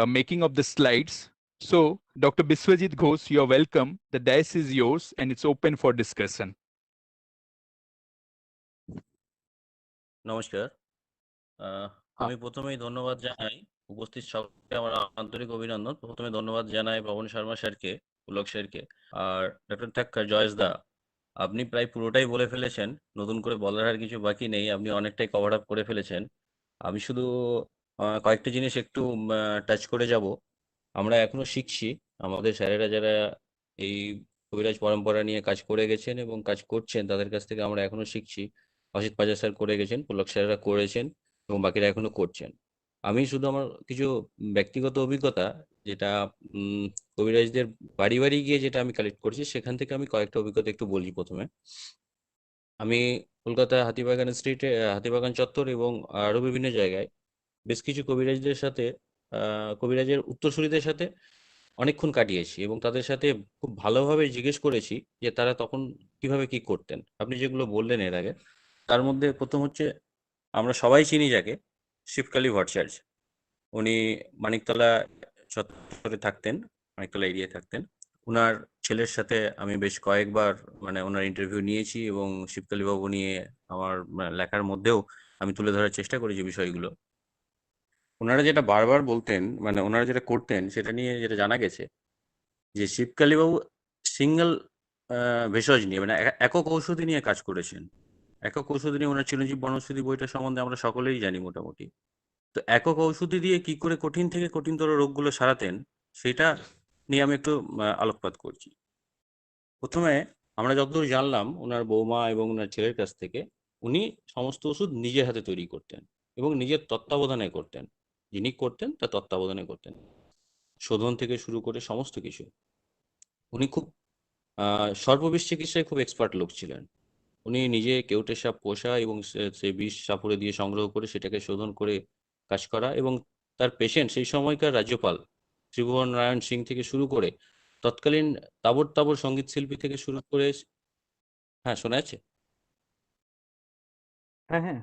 making of the slides. So, Dr. Biswajit Ghosh, you're welcome. The dais is yours and it's open for discussion. নমস্কার। আমি প্রথমেই ধন্যবাদ জানাই উপস্থিত সকলকে, আমার আন্তরিক অভিনন্দন। প্রথমে ধন্যবাদ জানাই পবন শর্মা স্যারকে, পুলক স্যারকে, আর ডক্টর ঠাক্কর জয়েশ দা, আপনি প্রায় পুরোটাই বলে ফেলেছেন, নতুন করে বলার আর কিছু বাকি নেই, আপনি অনেকটাই কভার আপ করে ফেলেছেন। আমি শুধু কয়েকটা জিনিস একটু টাচ করে যাব। আমরা এখনো শিখছি, আমাদের স্যারেরা যারা এই কবিরাজ পরম্পরা নিয়ে কাজ করে গেছেন এবং কাজ করছেন, তাদের কাছ থেকে আমরা এখনো শিখছি। অসিত পাজা স্যার করে গেছেন, পুলক স্যাররা করেছেন এবং বাকিরা এখনো করছেন। আমি শুধু আমার কিছু ব্যক্তিগত অভিজ্ঞতা, যেটা কবিরাজদের বাড়ি বাড়ি গিয়ে যেটা আমি কালেক্ট করছি, সেখান থেকে আমি কয়েকটা অভিজ্ঞতা একটু বলি। প্রথমে আমি কলকাতায় হাতিবাগান স্ট্রিটে, হাতিবাগান চত্বর এবং আরো বিভিন্ন জায়গায় বেশ কিছু কবিরাজদের সাথে, কবিরাজের উত্তরসূরিদের সাথে অনেকক্ষণ কাটিয়েছি এবং তাদের সাথে খুব ভালোভাবে জিজ্ঞেস করেছি যে তারা তখন কিভাবে কি করতেন। আপনি যেগুলো বললেন এর আগে, তার মধ্যে প্রথম হচ্ছে আমরা সবাই চিনি যাকে, শিবকালী ভট্টাচার্য। উনি মানিকতলা চত্বরে থাকতেন, মানিকতলা এরিয়ায় থাকতেন। উনার ছেলের সাথে আমি বেশ কয়েকবার মানে ওনার ইন্টারভিউ নিয়েছি এবং শিবকালী বাবু নিয়ে আমার লেখার মধ্যেও আমি তুলে ধরার চেষ্টা করেছি বিষয়গুলো। ওনারা যেটা বারবার বলতেন, মানে ওনারা যেটা করতেন সেটা নিয়ে যেটা জানা গেছে যে শিবকালী বাবু সিঙ্গেল ভেষজ নিয়ে মানে একক ঔষধি নিয়ে কাজ করেছেন। একক ঔষধি নিয়ে ওনার চিরঞ্জীব বনৌষধি বইটা সম্বন্ধে আমরা সকলেই জানি মোটামুটি। তো একক ঔষধি দিয়ে কি করে কঠিন থেকে কঠিনতর রোগগুলো সারাতেন সেটা নিয়ে আমি একটু আলোকপাত করছি। প্রথমে আমরা যতদূর জানলাম ওনার বৌমা এবং ওনার ছেলের কাছ থেকে, উনি সমস্ত ওষুধ নিজের হাতে তৈরি করতেন এবং নিজের তত্ত্বাবধানে করতেন। যিনি করতেন তার তত্ত্বাবধানে করতেন, শোধন থেকে শুরু করে সমস্ত কিছু। উনি খুব সর্পবিষ চিকিৎসায় খুব এক্সপার্ট লোক ছিলেন। উনি নিজে কেউটে সাপ পোষা এবং সে বিষ সাপুড়ে দিয়ে সংগ্রহ করে সেটাকে শোধন করে কাজ করা, এবং তার পেশেন্ট সেই সময়কার রাজ্যপাল ত্রিভুবন নারায়ণ সিং থেকে শুরু করে তৎকালীন তাবড় তাবড় সঙ্গীত শিল্পী থেকে শুরু করে। হ্যাঁ, শোনা যাচ্ছে? হ্যাঁ, হ্যাঁ,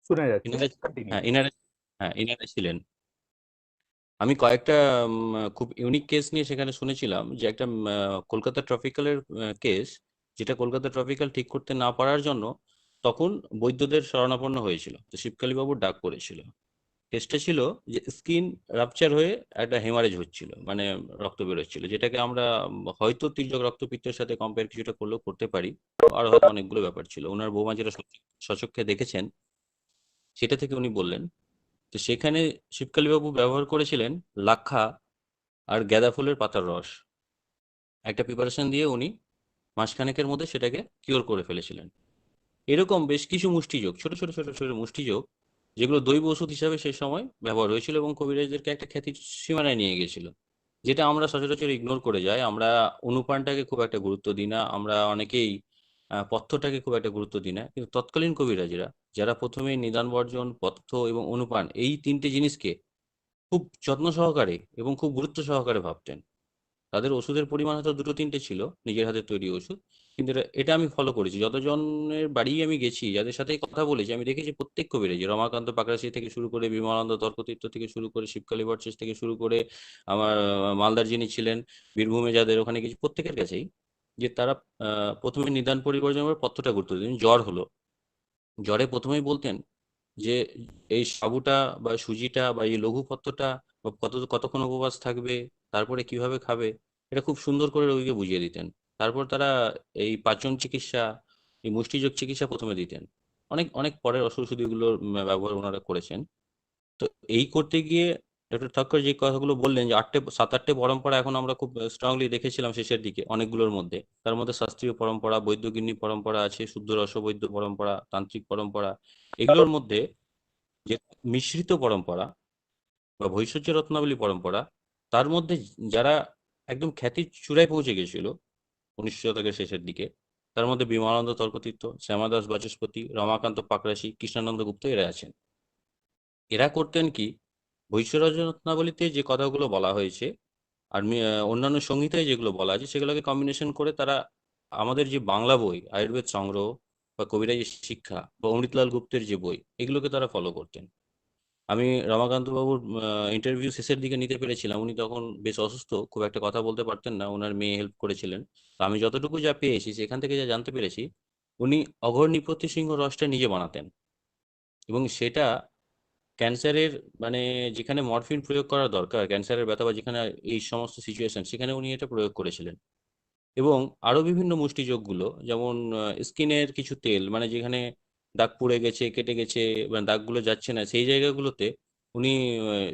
শোনা যাচ্ছে। ইনারা কন্টিনিউ। হ্যাঁ ইনারা হ্যাঁ ইনারা ছিলেন। আমি কয়েকটা খুব ইউনিক কেস নিয়ে সেখানে শুনেছিলাম যে একটা কলকাতা ট্রপিক্যালের কেস, যেটা কলকাতা ট্রপিক্যাল ঠিক করতে না পারার জন্য তখন বৈদ্যদের শরণাপন্ন হয়েছিল, তো শিবকালীবাবুর ডাক পড়েছিল। কেসটা ছিল যে স্কিন রাপচার হয়ে একটা হেমারেজ হচ্ছিল, মানে রক্ত বেরোচ্ছিল, যেটাকে আমরা হয়তো তির্যক রক্তপিত্তের সাথে কম্পেয়ার কিছুটা করলেও করতে পারি। আর হয়তো অনেকগুলো ব্যাপার ছিল। ওনার বৌমা যেটা সচক্ষে দেখেছেন সেটা থেকে উনি বললেন। তো সেখানে শিবকালীবাবু ব্যবহার করেছিলেন লাক্ষা আর গাঁদা ফুলের পাতার রস। একটা প্রিপারেশন দিয়ে উনি মাসখানেকের মধ্যে সেটাকে কিওর করে ফেলেছিলেন। এরকম বেশ কিছু মুষ্টিযোগ, ছোট ছোট ছোট ছোট মুষ্টিযোগ, যেগুলো দৈব ওষুধ হিসাবে সেই সময় ব্যবহার হয়েছিল এবং কবিরাজদেরকে একটা খ্যাতির সীমানায় নিয়ে গেছিল, যেটা আমরা সচরাচর ইগনোর করে যাই। আমরা অনুপানটাকে খুব একটা গুরুত্ব দিই না, আমরা অনেকেই পথ্যটাকে খুব একটা গুরুত্ব দিই না, কিন্তু তৎকালীন কবিরাজরা যারা প্রথমে নিদান বর্জন, পথ্য এবং অনুপান এই তিনটে জিনিসকে খুব যত্ন সহকারে এবং খুব গুরুত্ব সহকারে ভাবতেন। তাদের ওষুধের পরিমাণ হয়তো দুটো তিনটে ছিল, নিজের হাতে তৈরি ওষুধ, কিন্তু এটা আমি ফলো করেছি। যতজনের বাড়ি আমি গেছি, যাদের সাথে কথা বলেছি, আমি দেখেছি প্রত্যেক কবিরাজি, রমাকান্ত পাকরাশি থেকে শুরু করে বিমলানন্দ তর্কতীর্থ থেকে শুরু করে শিবকালী ভট্টাচার্য থেকে শুরু করে আমার মালদার যিনি ছিলেন, বীরভূমে যাদের ওখানে গেছি, প্রত্যেকের কাছেই যে তারা প্রথমে নিদান পরিবর্জনের পথ্যটা গুরুত্ব দিন। জ্বর হলো, জ্বরে প্রথমেই বলতেন যে এই সাবুটা বা সুজিটা বা এই লঘু পথ্যটা বা কতক্ষণ উপবাস থাকবে, তারপরে কিভাবে খাবে, এটা খুব সুন্দর করে রোগীকে বুঝিয়ে দিতেন। তারপর তারা এই পাচন চিকিৎসা, এই মুষ্টিযোগ চিকিৎসা প্রথমে দিতেন। অনেক অনেক পরের ওষুধগুলোর ব্যবহার ওনারা করেছেন। তো এই করতে গিয়ে ডক্টর ঠাক্কর যে কথাগুলো বললেন যে 7-8টে পরম্পরা এখন আমরা খুব স্ট্রংলি দেখেছিলাম শেষের দিকে অনেকগুলোর মধ্যে, তার মধ্যে শাস্ত্রীয় পরম্পরা, বৈদ্যগিন্নি পরম্পরা আছে, শুদ্ধ রসবৈদ্য পরম্পরা, তান্ত্রিক পরম্পরা, এগুলোর মধ্যে যে মিশ্রিত পরম্পরা বা ভৈষজ্য রত্নাবলী পরম্পরা, তার মধ্যে যারা একদম খ্যাতির চূড়ায় পৌঁছে গেছিল 19 শতকের শেষের দিকে, তার মধ্যে বিমলানন্দ তর্কতীর্থ, শ্যামাদাস বাচস্পতি, রমাকান্ত পাকরাশি, কৃষ্ণানন্দ গুপ্ত এরা আছেন। এরা করতেন কি, ভৈষজ্য রত্নাবলীতে যে কথাগুলো বলা হয়েছে আর অন্যান্য সংহিতায় যেগুলো বলা আছে সেগুলোকে কম্বিনেশন করে তারা আমাদের যে বাংলা বই আয়ুর্বেদ সংগ্রহ বা কবিরাজি শিক্ষা বা অমৃতলাল গুপ্তের যে বই, এগুলোকে তারা ফলো করতেন। আমি রমাকান্ত বাবুর ইন্টারভিউ শেষের দিকে নিতে পেরেছিলাম। উনি তখন বেশ অসুস্থ, খুব একটা কথা বলতে পারতেন না, ওনার মেয়ে হেল্প করেছিলেন। তো আমি যতটুকু যা পেয়েছি সেখান থেকে যা জানতে পেরেছি, উনি অঘোর সিংহ রসটা নিজে বানাতেন এবং সেটা ক্যান্সারের মানে যেখানে মরফিন প্রয়োগ করা দরকার, ক্যান্সারের ব্যথা বা যেখানে এই সমস্ত সিচুয়েশন, সেখানে উনি এটা প্রয়োগ করেছিলেন। এবং আরো বিভিন্ন মুষ্টিযোগগুলো, যেমন স্কিনের কিছু তেল, মানে যেখানে দাগ পুড়ে গেছে, কেটে গেছে, মানে দাগগুলো যাচ্ছে না, সেই জায়গাগুলোতে উনি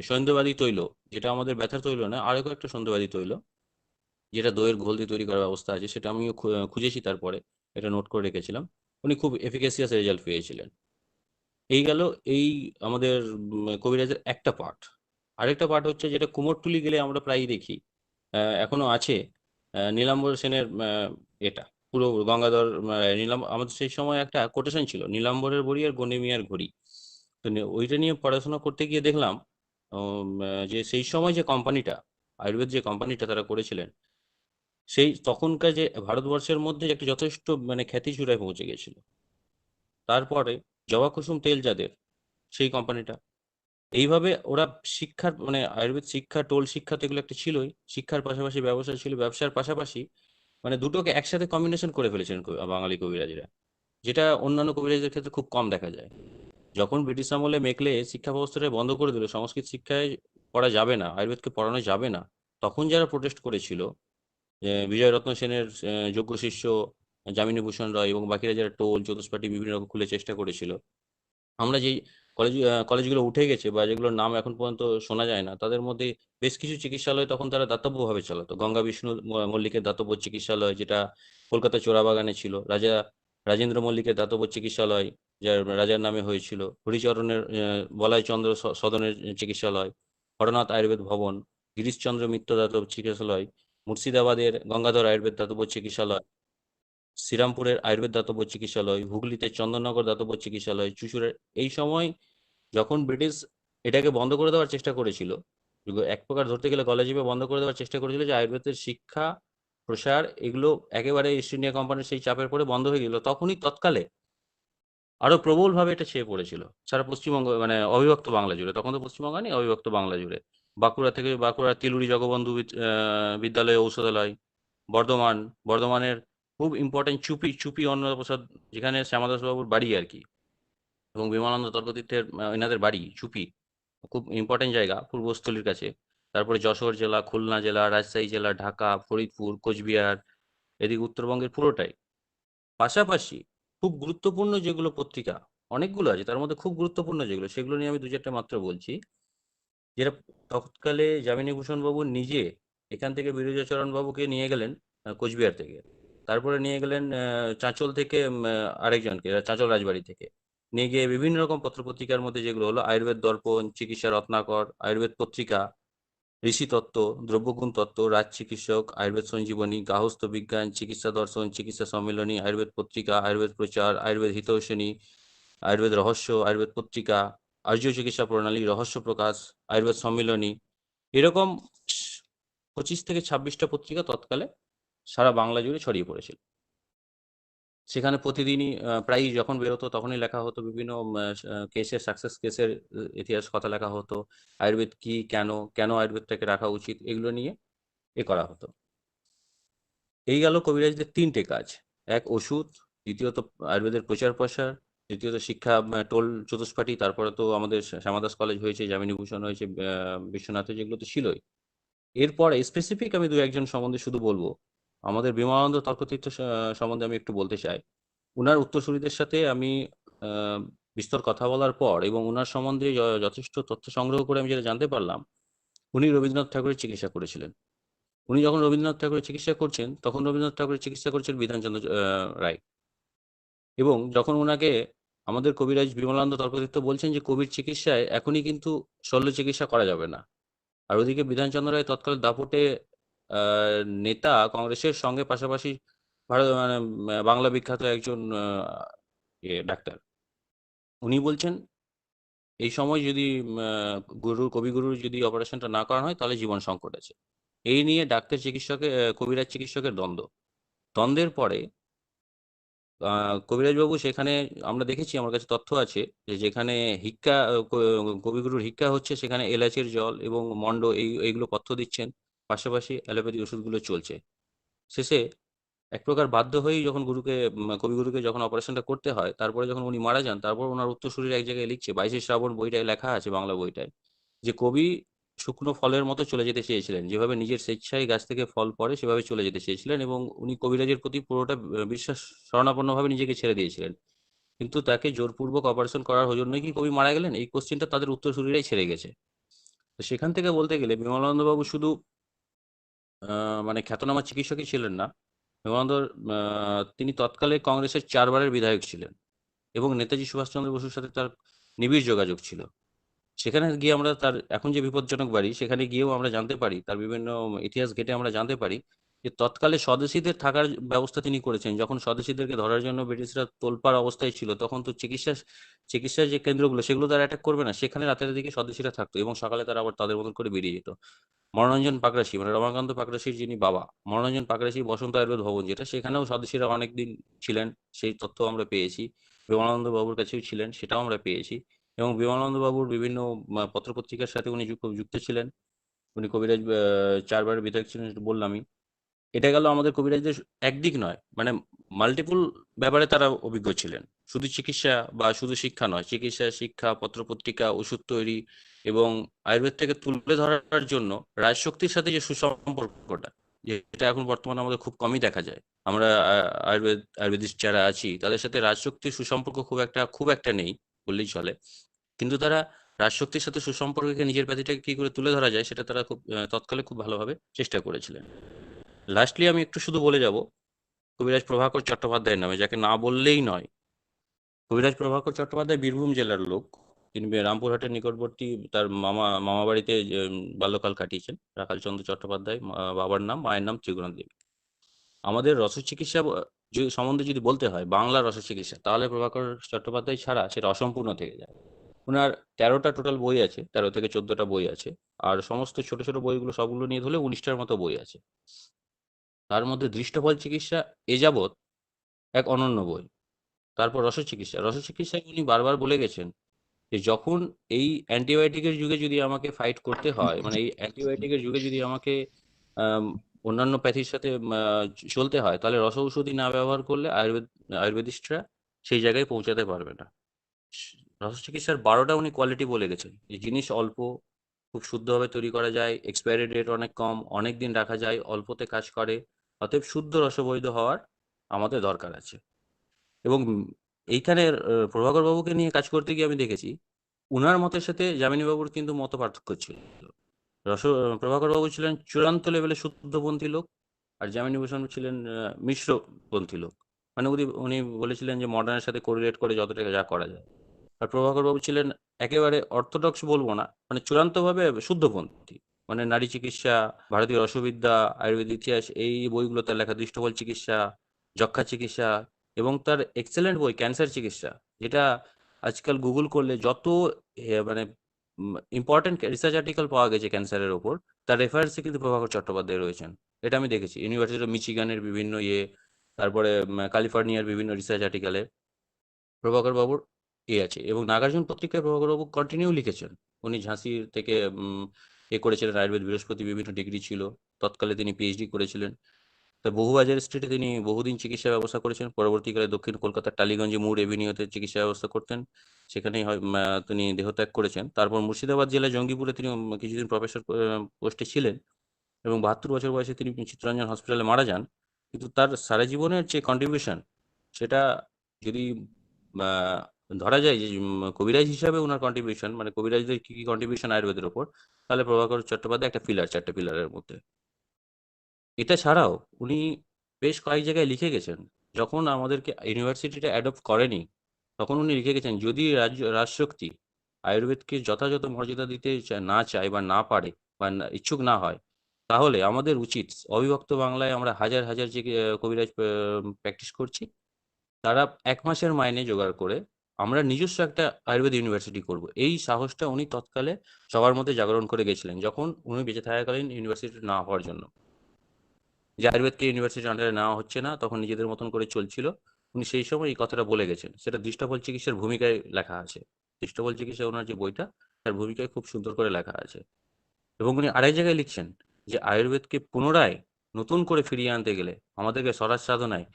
সন্ধ্যেবাদী তৈল, যেটা আমাদের ব্যথার তৈল না, আরো একটা সন্ধ্যেবাদী তৈল, যেটা দইয়ের ঘোল দিয়ে তৈরি করার ব্যবস্থা আছে, সেটা আমিও খুঁজেছি, তারপরে এটা নোট করে রেখেছিলাম। উনি খুব এফিকাসিয়াস রেজাল্ট পেয়েছিলেন। এই গেল এই আমাদের কবিরাজের একটা পার্ট। আরেকটা পার্ট হচ্ছে যেটা কুমোরটুলি গেলে আমরা প্রায়ই দেখি, এখনো আছে, নীলাম্বর সেনের এটা পুরো গঙ্গাধর আমাদের সেই সময় একটা কোটেশন ছিল, নীলাম্বরের বড়ি আর গণি মিয়ার ঘড়ি। তো ওইটা নিয়ে পড়াশোনা করতে গিয়ে দেখলাম যে সেই সময় যে কোম্পানিটা আয়ুর্বেদ যে কোম্পানিটা তারা করেছিলেন, সেই তখনকার যে ভারতবর্ষের মধ্যে একটা যথেষ্ট মানে খ্যাতি চূড়ায় পৌঁছে গেছিল। তারপরে জবা কুসুম তেল যাদের, সেই কোম্পানিটা, এইভাবে ওরা শিক্ষার মানে আয়ুর্বেদ শিক্ষা, টোল শিক্ষা তো এগুলো একটা ছিলই, শিক্ষার পাশাপাশি ব্যবসা ছিল, ব্যবসার পাশাপাশি মানে দুটোকে একসাথে কম্বিনেশন করে ফেলেছেন বাঙালি কবিরাজরা, যেটা অন্যান্য কবিরাজদের ক্ষেত্রে খুব কম দেখা যায়। যখন ব্রিটিশ আমলে মেকলে শিক্ষা ব্যবস্থাটা বন্ধ করে দিল, সংস্কৃত শিক্ষায় পড়া যাবে না, আয়ুর্বেদকে পড়ানো যাবে না, তখন যারা প্রোটেস্ট করেছিল, বিজয়রত্ন সেনের যোগ্য শিষ্য যামিনী ভূষণ রায় এবং বাকিরা যারা টোল চতুষ্পাঠী বিভিন্ন রকম খুলে চেষ্টা করেছিল, আমরা যেই কলেজগুলো উঠে গেছে বা যেগুলোর নাম এখন পর্যন্ত শোনা যায় না, তাদের মধ্যে বেশ কিছু চিকিৎসালয় তখন তারা দাতব্যভাবে চালাতো। গঙ্গা বিষ্ণু মল্লিকের দাতব্য চিকিৎসালয়, যেটা কলকাতা চোরাবাগানে ছিল, রাজেন্দ্র মল্লিকের দাতব্য চিকিৎসালয়, যার রাজার নামে হয়েছিল, হরিচরণের বলাই চন্দ্র সদনের চিকিৎসালয়, হরনাথ আয়ুর্বেদ ভবন, গিরিশচন্দ্র মিত্র দাতব্য চিকিৎসালয়, মুর্শিদাবাদের গঙ্গাধর আয়ুর্বেদ দাতব্য চিকিৎসালয়, শ্রীরামপুরের আয়ুর্বেদ দাতব্য চিকিৎসালয়, হুগলিতে চন্দননগর দাতব্য চিকিৎসালয়, চুঁচুড়ের। এই সময় যখন ব্রিটিশ এটাকে বন্ধ করে দেওয়ার চেষ্টা করেছিল, এক প্রকার ধরতে গেলে গলা চিপে বন্ধ করে দেওয়ার চেষ্টা করেছিল, যে আয়ুর্বেদের শিক্ষা প্রসার এগুলো একেবারে ইস্ট ইন্ডিয়া কোম্পানির সেই চাপের পরে বন্ধ হয়ে গেল, তখনই তৎকালে আরো প্রবলভাবে এটা ছেয়ে পড়েছিল সারা পশ্চিমবঙ্গ, মানে অবিভক্ত বাংলা জুড়ে। তখন তো পশ্চিমবঙ্গ নেই, অবিভক্ত বাংলা জুড়ে। বাঁকুড়া তিলুরি জগবন্ধু বিদ্যালয় ঔষধালয়, বর্ধমানের খুব ইম্পর্টেন্ট চুপি অন্নপ্রসাদ, যেখানে শ্যামাদাস বাবুর বাড়ি আর কি, এবং বিমলানন্দ তর্কতীর্থের এনাদের বাড়ি চুপি, খুব ইম্পর্টেন্ট জায়গা পূর্বস্থলীর কাছে। তারপরে যশোর জেলা, খুলনা জেলা, রাজশাহী জেলা, ঢাকা, ফরিদপুর, কোচবিহার, এদিকে উত্তরবঙ্গের পুরোটাই। পাশাপাশি খুব গুরুত্বপূর্ণ যেগুলো পত্রিকা, অনেকগুলো আছে, তার মধ্যে খুব গুরুত্বপূর্ণ যেগুলো, সেগুলো নিয়ে আমি দু চারটে মাত্র বলছি। যেটা তৎকালে যামিনী ভূষণ বাবু নিজে এখান থেকে বিরজাচরণ বাবুকে নিয়ে গেলেন কোচবিহার থেকে, তারপরে নিয়ে গেলেন চাঁচল থেকে আরেকজনকে, চাঁচল রাজবাড়ি থেকে নিয়ে গিয়ে বিভিন্ন রকম পত্রপত্রিকার মধ্যে যেগুলো হলো আয়ুর্বেদ দর্পণ, চিকিৎসা রত্নাকর, আয়ুর্বেদ পত্রিকা, ঋষি তত্ত্ব, দ্রব্যগুণ তত্ত্ব, রাজ চিকিৎসক, আয়ুর্বেদ সঞ্জীবনী, গার্হস্থ্য বিজ্ঞান, চিকিৎসা দর্শন, চিকিৎসা সম্মিলনী, আয়ুর্বেদ পত্রিকা, আয়ুর্বেদ প্রচার, আয়ুর্বেদ হিতৈষণী, আয়ুর্বেদ রহস্য, আয়ুর্বেদ পত্রিকা, আর্য চিকিৎসা প্রণালী, রহস্য প্রকাশ, আয়ুর্বেদ সম্মিলনী, এরকম 25 থেকে 26টা পত্রিকা তৎকালে সারা বাংলা জুড়ে ছড়িয়ে পড়েছিল। সেখানে প্রতিদিনই প্রায়ই যখন বেরোতো তখনই লেখা হতো বিভিন্ন কেসের, সাকসেস কেসের ইতিহাস কথা লেখা হতো, আয়ুর্বেদ কি, কেন আয়ুর্বেদটাকে রাখা উচিত, এগুলো নিয়ে করা হতো। এই গেল কবিরাজদের 3টে কাজ: এক ওষুধ, দ্বিতীয়ত আয়ুর্বেদের প্রচার প্রসার, তৃতীয়ত শিক্ষা, টোল চতুষ্পাঠী, তারপরে তো আমাদের শ্যামাদাস কলেজ হয়েছে, যামিনী ভূষণ হয়েছে, বিশ্বনাথে, যেগুলো তো ছিলই। এরপরে স্পেসিফিক আমি দু একজন সম্বন্ধে শুধু বলবো। আমাদের বিমলানন্দ তর্কতীর্থ সম্বন্ধে আমি একটু বলতে চাই। উনার উত্তরসূরিদের সাথে আমি বিস্তর কথা বলার পর এবং উনার সম্বন্ধে যথেষ্ট তথ্য সংগ্রহ করে আমি যেটা জানতে পারলাম, উনি রবীন্দ্রনাথ ঠাকুরের চিকিৎসা করেছিলেন। উনি যখন রবীন্দ্রনাথ ঠাকুরের চিকিৎসা করছেন, তখন রবীন্দ্রনাথ ঠাকুরের চিকিৎসা করছেন বিধানচন্দ্র রায়। এবং যখন ওনাকে আমাদের কবিরাজ বিমলানন্দ তর্কতীর্থ বলছেন যে কবির চিকিৎসায় এখনই কিন্তু শল্য চিকিৎসা করা যাবে না, আর ওদিকে বিধানচন্দ্র রায় তৎকাল দাপটে নেতা কংগ্রেসের সঙ্গে, পাশাপাশি ভারত মানে বাংলা বিখ্যাত একজন ডাক্তার, উনি বলছেন এই সময় যদি কবিগুরুর যদি অপারেশনটা না করা হয় তাহলে জীবন সংকট আছে। এই নিয়ে ডাক্তার চিকিৎসকের কবিরাজ চিকিৎসকের দ্বন্দ্বের পরে কবিরাজবাবু সেখানে, আমরা দেখেছি, আমার কাছে তথ্য আছে, যে যেখানে হিক্কা কবিগুরুর হিক্কা হচ্ছে, সেখানে এলাচের জল এবং মন্ড এইগুলো পথ্য দিচ্ছেন, পাশাপাশি অ্যালোপ্যাথি ওষুধগুলো চলছে। শেষে এক প্রকার বাধ্য হয়েই যখন কবিগুরুকে যখন অপারেশনটা করতে হয়, তারপরে যখন উনি মারা যান, তারপর ওনার উত্তরসূরিরা এক জায়গায় লিখছে, 22শে শ্রাবণ বইটায় লেখা আছে, বাংলা বইটায়, যে কবি শুকনো ফলের মতো চলে যেতে চেয়েছিলেন, যেভাবে নিজের স্বেচ্ছায় গাছ থেকে ফল পড়ে সেভাবে চলে যেতে চেয়েছিলেন, এবং উনি কবিরাজের প্রতি পুরোটা বিশ্বাস শরণাপন্নভাবে নিজেকে ছেড়ে দিয়েছিলেন। কিন্তু তাকে জোরপূর্বক অপারেশন করার জন্যই কি কবি মারা গেলেন, এই কোশ্চেনটা তাদের উত্তরসূরিরাই ছেড়ে গেছে। তো সেখান থেকে বলতে গেলে বিমলানন্দবাবু শুধু মানে খ্যাতনামা চিকিৎসকই ছিলেন না, বিমলানন্দ তিনি তৎকালে কংগ্রেসের 4বারের বিধায়ক ছিলেন, এবং নেতাজি সুভাষচন্দ্র বসুর সাথে তার নিবিড় যোগাযোগ ছিল। সেখানে গিয়ে আমরা তার এখন যে বিপজ্জনক বাড়ি, সেখানে গিয়েও আমরা জানতে পারি, তার বিভিন্ন ইতিহাস ঘেটে আমরা জানতে পারি যে তৎকালে স্বদেশীদের থাকার ব্যবস্থা তিনি করেছেন। যখন স্বদেশীদেরকে ধরার জন্য ব্রিটিশরা তোলপাড় অবস্থায় ছিল, তখন তো চিকিৎসার যে কেন্দ্রগুলো সেগুলো তারা অ্যাটাক করবে না, সেখানে রাতের দিকে স্বদেশীরা থাকতো এবং সকালে তারা আবার তাদের মতন করে বেরিয়ে যেত। মনোরঞ্জন পাকরাশি মানে রমাকান্ত পাকরাশির যিনি বাবা, মনোরঞ্জন পাকরাশি বসন্ত আয়ুর্বেদ ভবন যেটা, সেখানেও স্বদেশীরা অনেকদিন ছিলেন, সেই তথ্য আমরা পেয়েছি। বিমলানন্দ বাবুর কাছেও ছিলেন, সেটাও আমরা পেয়েছি। এবং বিমলানন্দ বাবুর বিভিন্ন পত্রপত্রিকার সাথে উনি যুক্ত ছিলেন। উনি কবিরাজ 4 বারের বিধায়ক ছিলেন, সেটা বললামই। এটা গেল আমাদের কবিরাজদের একদিক নয়, মানে মাল্টিপল ব্যাপারে তারা অভিজ্ঞ ছিলেন। শুধু চিকিৎসা বা শুধু শিক্ষা নয়, চিকিৎসা, শিক্ষা, পত্রপত্রিকা, ওষুধ তৈরি এবং আয়ুর্বেদ থেকে তুলে ধরার জন্য রাজশক্তির সাথে যে সুসম্পর্কটা, যেটা এখন বর্তমানে আমাদের খুব কমই দেখা যায়। আমরা আয়ুর্বেদিস্ট যারা আছি তাদের সাথে রাজশক্তির সুসম্পর্ক খুব একটা নেই বললেই চলে। কিন্তু তারা রাজশক্তির সাথে সুসম্পর্ককে নিজের ব্যাধিটাকে কি করে তুলে ধরা যায় সেটা তারা তৎকালে খুব ভালোভাবে চেষ্টা করেছিলেন। লাস্টলি আমি একটু শুধু বলে যাব কবিরাজ প্রভাকর চট্টোপাধ্যায়ের নামে, যাকে না বললেই নয়। কবিরাজ প্রভাকর চট্টোপাধ্যায় বীরভূম জেলার লোক। তিনি রামপুরহাটের নিকটবর্তী তার মামা বাড়িতে বাল্যকাল কাটিয়েছেন। রাখালচন্দ্র চট্টোপাধ্যায় বাবার নাম, মায়ের নাম ত্রিগুণা দেবী। আমাদের রসচিকিৎসা সম্বন্ধে যদি বলতে হয়, বাংলা রসচিকিৎসা, তাহলে প্রভাকর চট্টোপাধ্যায় ছাড়া সেটা অসম্পূর্ণ থেকে যায়। ওনার 13টা টোটাল বই আছে, 13 থেকে 14টা বই আছে। আর সমস্ত ছোট ছোট বইগুলো সবগুলো নিয়ে ধরলে 19টার মতো বই আছে। তার মধ্যে দৃষ্টফল চিকিৎসা এ যাবৎ এক অনন্য বই। তারপর রসচিকিৎসায় উনি বারবার বলে গেছেন যে যখন এই অ্যান্টিবায়োটিকের যুগে যদি আমাকে ফাইট করতে হয়, মানে এই অ্যান্টিবায়োটিকের যুগে যদি আমাকে অন্যান্য প্যাথির সাথে চলতে হয়, তাহলে রস ঔষধি না ব্যবহার করলে আয়ুর্বেদিস্টরা সেই জায়গায় পৌঁছাতে পারবে না। রসচিকিৎসার 12টা উনি কোয়ালিটি বলে গেছেন, যে জিনিস অল্প, খুব শুদ্ধভাবে তৈরি করা যায়, এক্সপায়ারি ডেট অনেক কম, অনেক দিন রাখা যায়, অল্পতে কাজ করে, অতএব শুদ্ধ রসবৈধ হওয়ার আমাদের দরকার আছে। এবং এইখানে প্রভাকর বাবুকে নিয়ে কাজ করতে গিয়ে আমি দেখেছি উনার মতের সাথে যামিনী বাবুর কিন্তু মত পার্থক্য ছিল। প্রভাকর বাবু ছিলেন চূড়ান্ত লেভেলে শুদ্ধপন্থী লোক, আর যামিনী ভূষণ ছিলেন মিশ্রপন্থী লোক। মানে উনি বলেছিলেন যে মডার্নের সাথে কোরিলেট করে যতটা যা করা যায়। আর প্রভাকর বাবু ছিলেন একেবারে অর্থোডক্স বলবো না, মানে চূড়ান্তভাবে শুদ্ধপন্থী। মানে নারী চিকিৎসা, ভারতীয় রসবিদ্যা, আয়ুর্বেদ ইতিহাস, এই বইগুলো তার লেখা, দৃষ্টফল চিকিৎসা, যক্ষা চিকিৎসা, এবং তার এক্সেলেন্ট বই ক্যান্সার চিকিৎসা, যেটা আজকাল গুগল করলে যত মানে ইম্পর্টেন্ট রিসার্চ আর্টিকেল পাওয়া গেছে ক্যান্সারের ওপর, তার রেফারেন্সে কিন্তু প্রভাকর চট্টোপাধ্যায় রয়েছেন। এটা আমি দেখেছি ইউনিভার্সিটি অফ মিচিগানের বিভিন্ন তারপরে ক্যালিফোর্নিয়ার বিভিন্ন রিসার্চ আর্টিকেলে প্রভাকর বাবুর আছে। এবং নাগার্জুন পত্রিকায় প্রভাকর বাবু কন্টিনিউ লিখেছেন। উনি ঝাঁসির থেকে করেছিলেন আয়ুর্বেদ বৃহস্পতি, বিভিন্ন ডিগ্রি ছিল, তৎকালে তিনি পিএইচডি করেছিলেন। তা বহুবাজার স্ট্রিটে তিনি বহুদিন চিকিৎসা ব্যবস্থা করেছেন। পরবর্তীকালে দক্ষিণ কলকাতার টালিগঞ্জে মুর এভিনিউতে চিকিৎসা ব্যবস্থা করতেন, সেখানেই তিনি দেহত্যাগ করেছেন। তারপর মুর্শিদাবাদ জেলার জঙ্গিপুরে তিনি কিছুদিন প্রফেসর পোস্টে ছিলেন এবং 72 বছর বয়সে তিনি চিত্তরঞ্জন হসপিটালে মারা যান। কিন্তু তার সারা জীবনের যে কন্ট্রিবিউশন, সেটা যদি ধরা যায় যে কবিরাজ হিসাবে ওনার কন্ট্রিবিউশন, মানে কবিরাজদের কি কি কন্ট্রিবিউশন আয়ুর্বেদের ওপর, তাহলে প্রভাকর চট্টোপাধ্যায় একটা পিলার, 4টে পিলারের মধ্যে। এটা ছাড়াও উনি বেশ কয়েক জায়গায় লিখে গেছেন, যখন আমাদেরকে ইউনিভার্সিটিটা অ্যাডপ্ট করেনি তখন উনি লিখে গেছেন যদি রাজশক্তি আয়ুর্বেদকে যথাযথ মর্যাদা দিতে না চায় বা না পারে বা ইচ্ছুক না হয়, তাহলে আমাদের উচিত অবিভক্ত বাংলায় আমরা হাজার হাজার যে কবিরাজ প্র্যাকটিস করছি, তারা 1 মাসের মাইনে জোগাড় করে আমরা নিজস্ব একটা আয়ুর্বেদ ইউনিভার্সিটি করব। এই সাহসটা উনি তৎকালে সবার মধ্যে জাগরণ করে গেছিলেন, যখন উনি বেঁচে থাকাকালীন ইউনিভার্সিটি না হওয়ার জন্য, যে আয়ুর্বেদকে ইউনিভার্সিটির আন্ডারে নেওয়া হচ্ছে না, তখন নিজেদের মতন করে চলছিল। উনি সেই সময় এই কথাটা বলে গেছেন, সেটা দৃষ্টফল চিকিৎসার ভূমিকায় লেখা আছে। দৃষ্টফল চিকিৎসা ওনার যে বইটা, তার ভূমিকায় খুব সুন্দর করে লেখা আছে। এবং উনি আরেক জায়গায় লিখছেন যে আয়ুর্বেদকে পুনরায় নতুন করে ফিরিয়ে আনতে গেলে আমাদেরকে স্বরাজ সাধনায়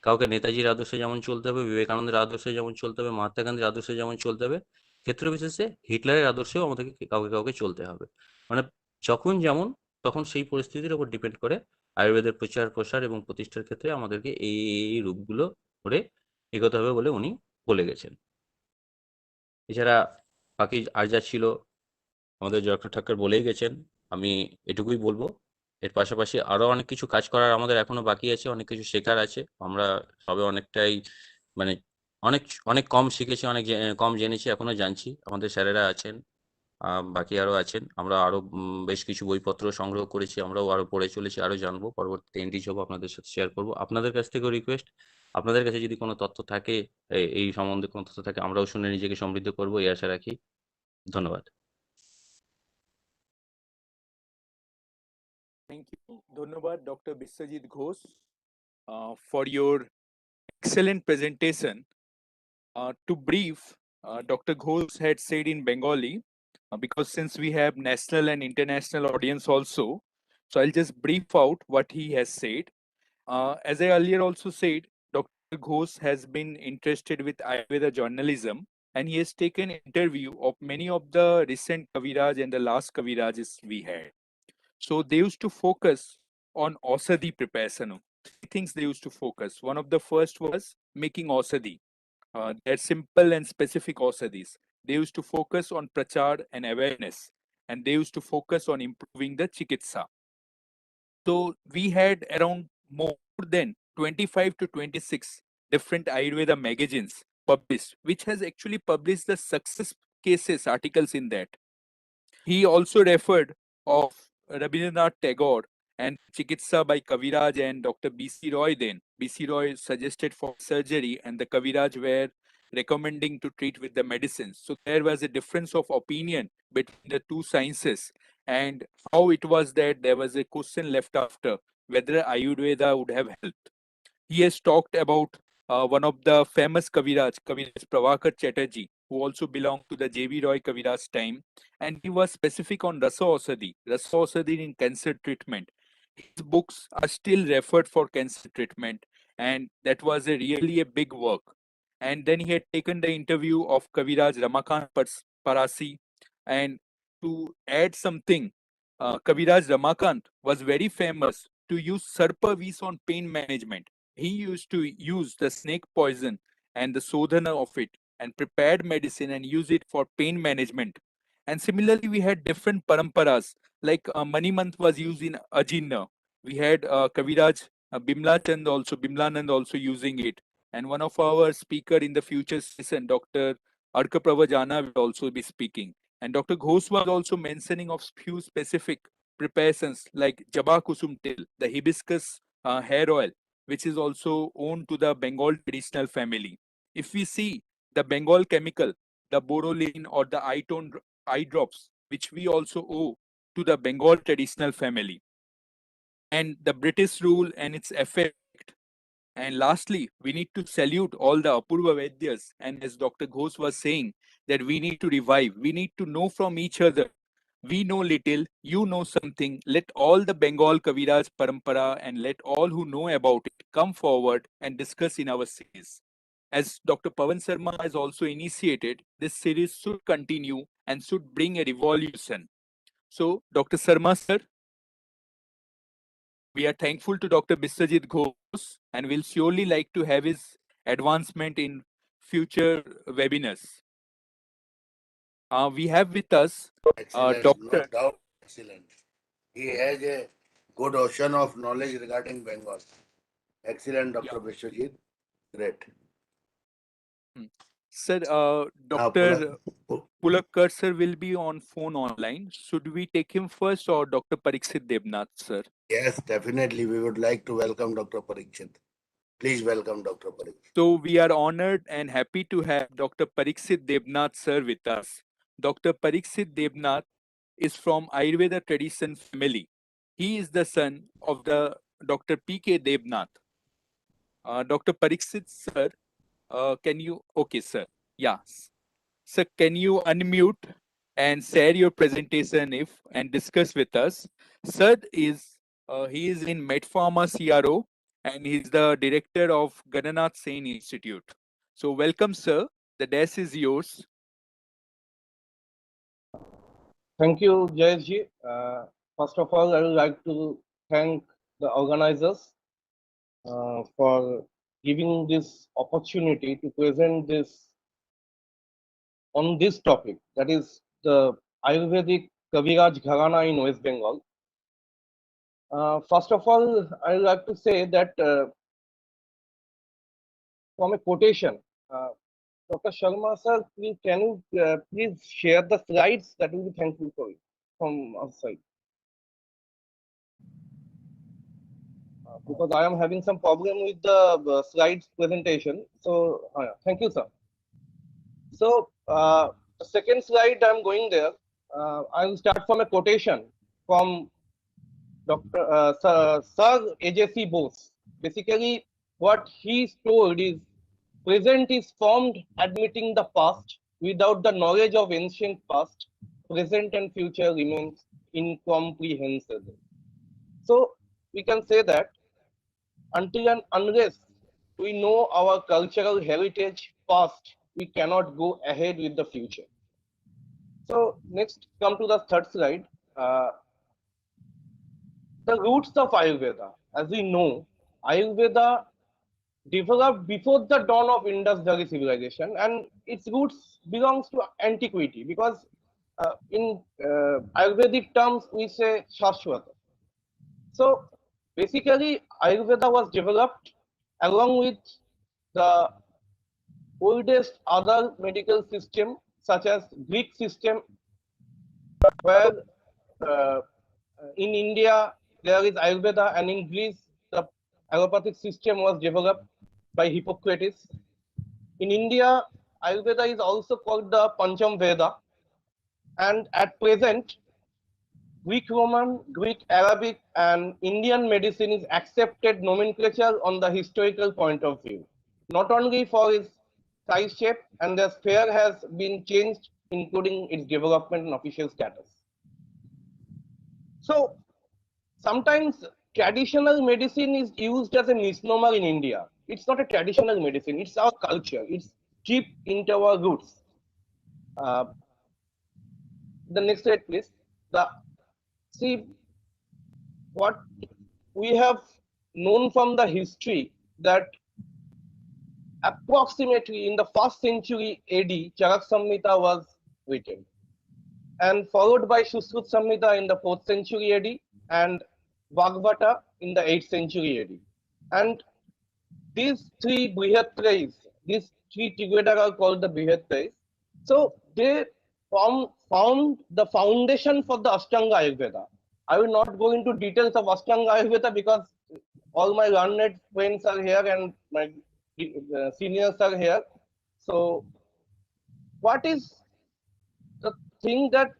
কাউকে নেতাজির আদর্শে যেমন চলতে হবে, বিবেকানন্দের আদর্শে যেমন চলতে হবে, মহাত্মা গান্ধীর আদর্শে যেমন চলতে হবে, ক্ষেত্র বিশেষে হিটলারের আদর্শেও আমাদেরকে কাউকে কাউকে চলতে হবে। মানে যখন যেমন, তখন সেই পরিস্থিতির উপর ডিপেন্ড করে আয়ুর্বেদের প্রচার প্রসার এবং প্রতিষ্ঠার ক্ষেত্রে আমাদেরকে এই রূপগুলো করে এগোতে হবে বলে উনি বলে গেছেন। এছাড়া বাকি আর যা ছিল আমাদের ডক্টর ঠাক্কর বলেই গেছেন, আমি এটুকুই বলবো। এর পাশাপাশি আরো অনেক কিছু কাজ করার আমাদের এখনো বাকি আছে, অনেক কিছু শেখার আছে। আমরা সবে অনেকটাই মানে অনেক অনেক কম শিখেছি, অনেক কম জেনেছি, এখনো জানছি। আমাদের স্যারেরা আছেন, বাকি আরো আছেন, আমরা আরো বেশ কিছু বইপত্র সংগ্রহ করেছি, আমরাও আরো পড়ে চলেছি, আরো জানবো, পরবর্তীতে এনরিচ হবো, আপনাদের সাথে শেয়ার করবো। আপনাদের কাছ থেকেও রিকোয়েস্ট, আপনাদের কাছে যদি কোনো তথ্য থাকে, এই সম্বন্ধে কোনো তথ্য থাকে, আমরাও শুনে নিজেকে সমৃদ্ধ করবো, এই আশা রাখি। ধন্যবাদ। Thank you. Dhanyavad, Dr. Biswajit Ghosh, for your excellent presentation. To brief, Dr. Ghosh had said in Bengali, because since we have national and international audience also, so I'll just brief out what he has said. As I earlier also said, Dr. Ghosh has been interested with Ayurveda journalism, and he has taken interview of many of the recent Kaviraj and the last Kavirajas we had. So they used to focus on Ausadi preparation. Three things they used to focus. One of the first was making Ausadi. They're simple and specific Ausadis. They used to focus on prachar and awareness, and they used to focus on improving the chikitsa. So we had around more than 25 to 26 different Ayurveda magazines published, which has actually published the success cases articles in that. He also referred of Rabindranath Tagore and Chikitsa by Kaviraj and Dr. B.C. Roy then. B.C. Roy suggested for surgery and the Kaviraj were recommending to treat with the medicines. So there was a difference of opinion between the two sciences, and how it was that there was a question left after whether Ayurveda would have helped. He has talked about one of the famous Kaviraj Pravakar Chatterjee, who also belonged to the J.V. Roy Kaviraj time, and he was specific on Rasa Ausadi in cancer treatment. His books are still referred for cancer treatment, and that was really a big work. And then he had taken the interview of Kaviraj Ramakant Parasi, and to add something, Kaviraj Ramakant was very famous to use Sarpa Vis on pain management. He used to use the snake poison and the sodhana of it and prepared medicine and use it for pain management. And similarly, we had different paramparas, like Manimant was used in Ajinna. We had Kaviraj Bimlanand also using it. And one of our speaker in the future session, Dr. Arka Pravajana, will also be speaking. And Dr. Ghosh was also mentioning of few specific preparations like Jaba Kusum Til, the hibiscus hair oil, which is also owned to the Bengal traditional family. If we see the Bengal chemical, the Borolene or the eye drops, which we also owe to the Bengal traditional family, and the British rule and its effect. And lastly, we need to salute all the Apurva Vaidyas. And as Dr. Ghosh was saying, that we need to revive, we need to know from each other. We know little, you know something. Let all the Bengal Kaviraj Parampara and let all who know about it come forward and discuss in our series. As Dr. Pawan Sharma has also initiated, this series should continue and should bring a revolution. So, Dr. Sharma, sir, we are thankful to Dr. Biswajit Ghosh and will surely like to have his advancement in future webinars. We have with us Excellent, no Dr. doubt, excellent. He has a good ocean of knowledge regarding Bengal. Excellent, Dr. Vishwajit. Great. Sir, Now, Dr. Pulakkar sir will be on phone online. Should we take him first or Dr. Parikshit Devnath sir? yes, definitely. We would like to welcome Dr. Parikshit. Please welcome Dr. Parikshit. So we are honored and happy to have Dr. Parikshit Devnath sir with us. Dr. Parikshit Devnath is from Ayurveda tradition family. He is the son of the Dr. P.K. Devnath. Dr. Parikshit sir, can you, okay sir, yeah. Sir, can you unmute and share your presentation if and discuss with us? Sir he is in Medpharma CRO and he's the director of Gananath Sen Institute. So welcome, sir. The desk is yours. Thank you, Jayji. First of all, I would like to thank the organizers for giving this opportunity to present this on this topic, that is the Ayurvedic Kaviraj Gharana in West Bengal. First of all, I would like to say that from a quotation, Dr. Sharma sir, can you please share the slides? That will be thankful for you from our side. Because I am having some problem with the slides presentation. So thank you, sir. So the second slide I'm going there. I will start from a quotation from Dr. Sir A.J.C. Bose. Basically, what he told is, present is formed admitting the past. Without the knowledge of ancient past, present and future remains incomprehensible. So we can say that until and unless we know our cultural heritage past, we cannot go ahead with the future. So next, come to the third slide. The roots of Ayurveda. As we know, Ayurveda developed before the dawn of Indus Valley civilization, and its roots belongs to antiquity, because in Ayurvedic terms we say Shashwata. So basically, Ayurveda was developed along with the oldest other medical system, such as Greek system, where uh, in India there is Ayurveda, and in Greece the allopathic system was developed by Hippocrates. In India, Ayurveda is also called the Pancham Veda, and at present, Greek Roman, Greek Arabic, and Indian medicine is accepted nomenclature on the historical point of view, not only for its size shape, and the sphere has been changed, including its development and official status. So sometimes traditional medicine is used as a misnomer in India. It's not a traditional medicine, it's our culture, it's deep into our roots. The next slide, please. See, what we have known from the history, that approximately in the 1st century AD, Charak Samhita was written, and followed by Shushrut Samhita in the 4th century AD, and Bhagavata in the 8th century AD. And these three Brihatrayas, these three together are called the Brihatrayas. So they found the foundation for the Ashtanga Ayurveda. I will not go into details of Ashtanga Ayurveda because all my learned friends are here and my seniors are here. So what is the thing that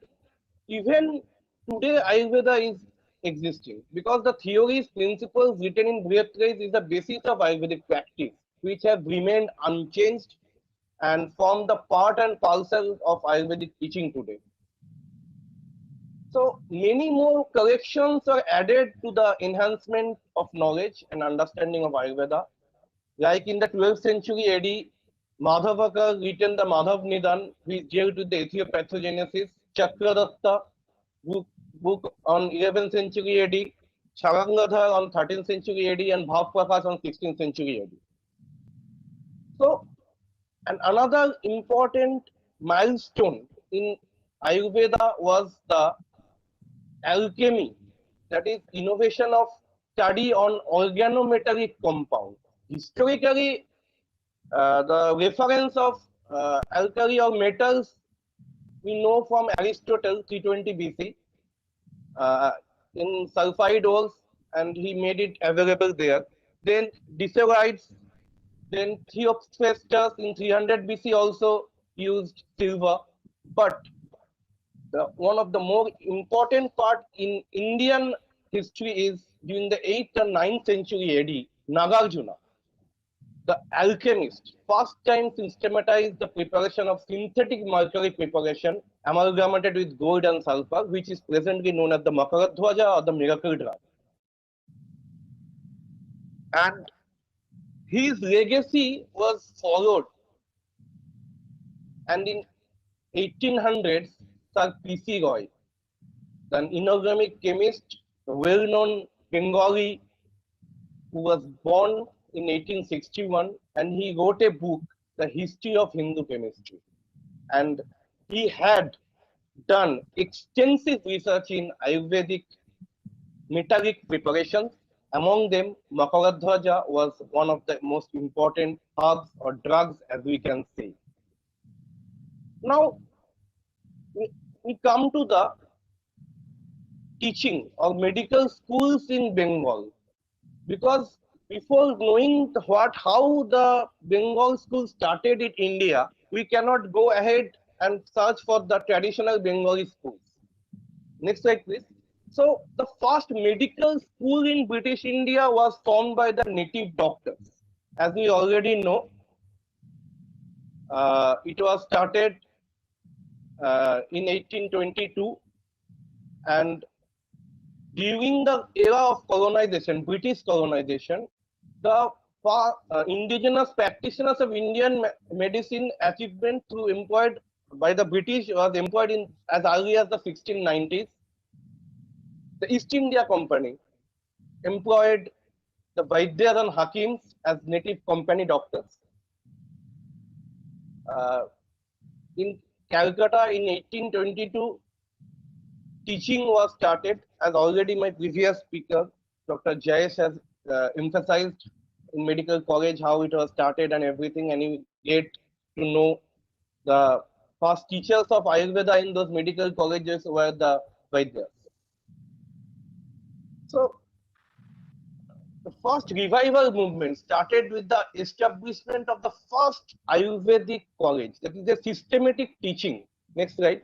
even today Ayurveda is existing, because the theories, principles written in Brihatrayas is the basis of Ayurvedic practice, which have remained unchanged and form the part and parcel of Ayurvedic teaching today. So many more corrections are added to the enhancement of knowledge and understanding of Ayurveda. Like in the 12th century AD, Madhavaka written the Madhav Nidan, which dealt with the etiopathogenesis. Chakradatta book on 11th century AD, Charangadhar on 13th century AD, and Bhav Prakash on 16th century AD. So, and another important milestone in Ayurveda was the alchemy, that is innovation of study on organometallic compound. Historically, the reference of alkali or metals we know from Aristotle 320 BC in sulfide ores, and he made it available there. Then Dioscorides, then Theophrastus in 300 BC also used silver. But one of the more important part in Indian history is during the 8th and 9th century AD, Nagarjuna, the alchemist, first time systematized the preparation of synthetic mercury preparation amalgamated with gold and sulfur, which is presently known as the Makaradhwaja or the miracle drug. And his legacy was followed, and in 1800s, Sir P.C. Roy, an inorganic chemist, a well-known Bengali who was born in 1861, and he wrote a book, The History of Hindu Chemistry. And he had done extensive research in Ayurvedic metallic preparations. Among them, Makaradhwaja was one of the most important herbs or drugs, as we can say. Now we come to the teaching or medical schools in Bengal, because before knowing how the Bengal school started in India, we cannot go ahead and search for the traditional Bengali schools. Next slide, please. So the first medical school in British India was formed by the native doctors. As we already know, it was started in 1822, and during the era of colonization, British colonization, the indigenous practitioners of Indian medicine achievement through employed by the British was employed in as early as the 1690s. The East India Company employed the Vaidyas and Hakims as native company doctors. In Calcutta in 1822, teaching was started, as already my previous speaker, Dr. Jayesh, has emphasized in medical college how it was started and everything, and you get to know the first teachers of Ayurveda in those medical colleges were the Vaidyas. So the first revival movement started with the establishment of the first Ayurvedic college. That is a systematic teaching. Next slide.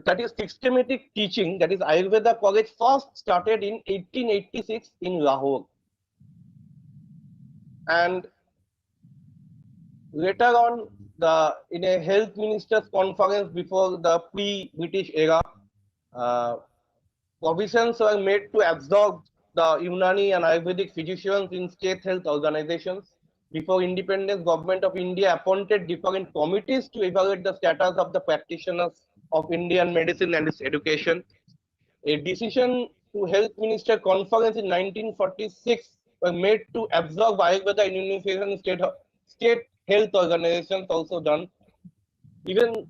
That is systematic teaching. That is Ayurveda college first started in 1886 in Lahore. And later on, in a health ministers conference before the pre-British era, provisions were made to absorb the Unani and Ayurvedic physicians in state health organizations. Before independence, Government of India appointed different committees to evaluate the status of the practitioners of Indian medicine and its education. A decision to Health Minister Conference in 1946 was made to absorb Ayurveda in unification state health organizations also done. Even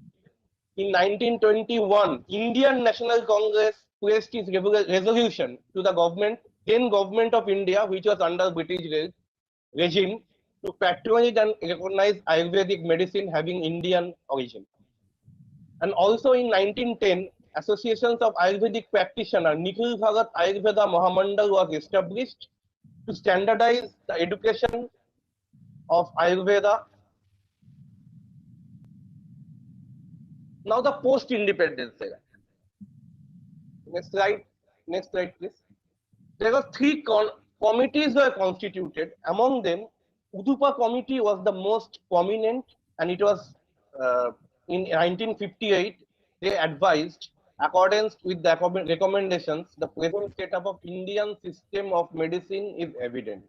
in 1921, Indian National Congress placed its resolution to the then government of India, which was under British regime, to patronage and recognize Ayurvedic medicine having Indian origin. And also in 1910, associations of Ayurvedic practitioners, Nikhil Bhagat Ayurveda Mahamandal was established to standardize the education of Ayurveda. Now the post-independence era. Next slide, please. There were three committees were constituted. Among them, Udupa committee was the most prominent, and it was in 1958. They advised, accordance with the recommendations, the present setup of Indian system of medicine is evident.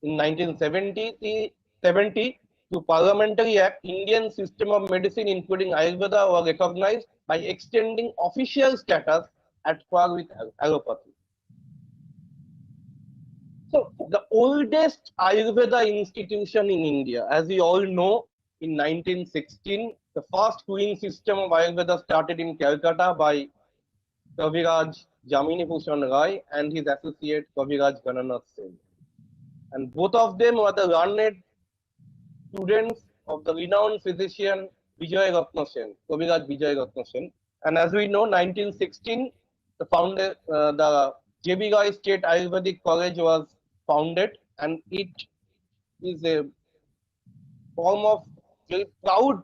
In 1970, through Parliamentary Act, Indian system of medicine, including Ayurveda, was recognized by extending official status at par with allopathy. So the oldest Ayurveda institution in India, as we all know, in 1916, the first queen system of Ayurveda started in Calcutta by Kaviraj Jamini Bhushan Rai and his associate Kaviraj Gananath Sen. And both of them were the learned students of the renowned physician Vijay Ratna Sen, Kaviraj Vijay Ratna Sen. And as we know, 1916, the J.B. Roy State Ayurvedic College was founded, and it is a form of very proud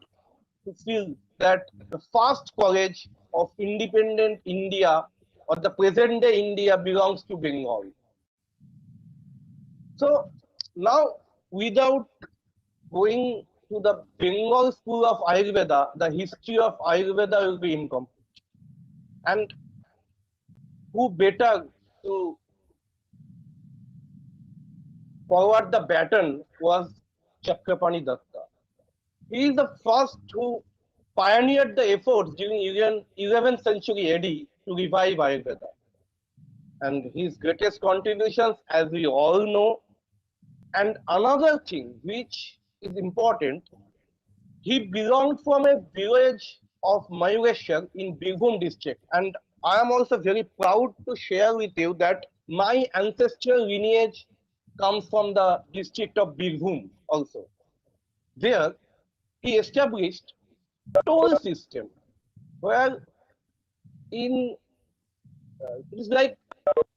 to feel that the first college of independent India or the present day India belongs to Bengal. So now, without going to the Bengal School of Ayurveda, the history of Ayurveda will be incomplete. And who better to forward the baton was Chakrapani Datta. He is the first who pioneered the efforts during 11th century AD to revive Ayurveda. And his greatest contributions, as we all know. And another thing which is important, he belonged from a village of Mayureshwar in Birbhum district. And I am also very proud to share with you that my ancestral lineage comes from the district of Birbhum also. There, he established toll system, where in it is like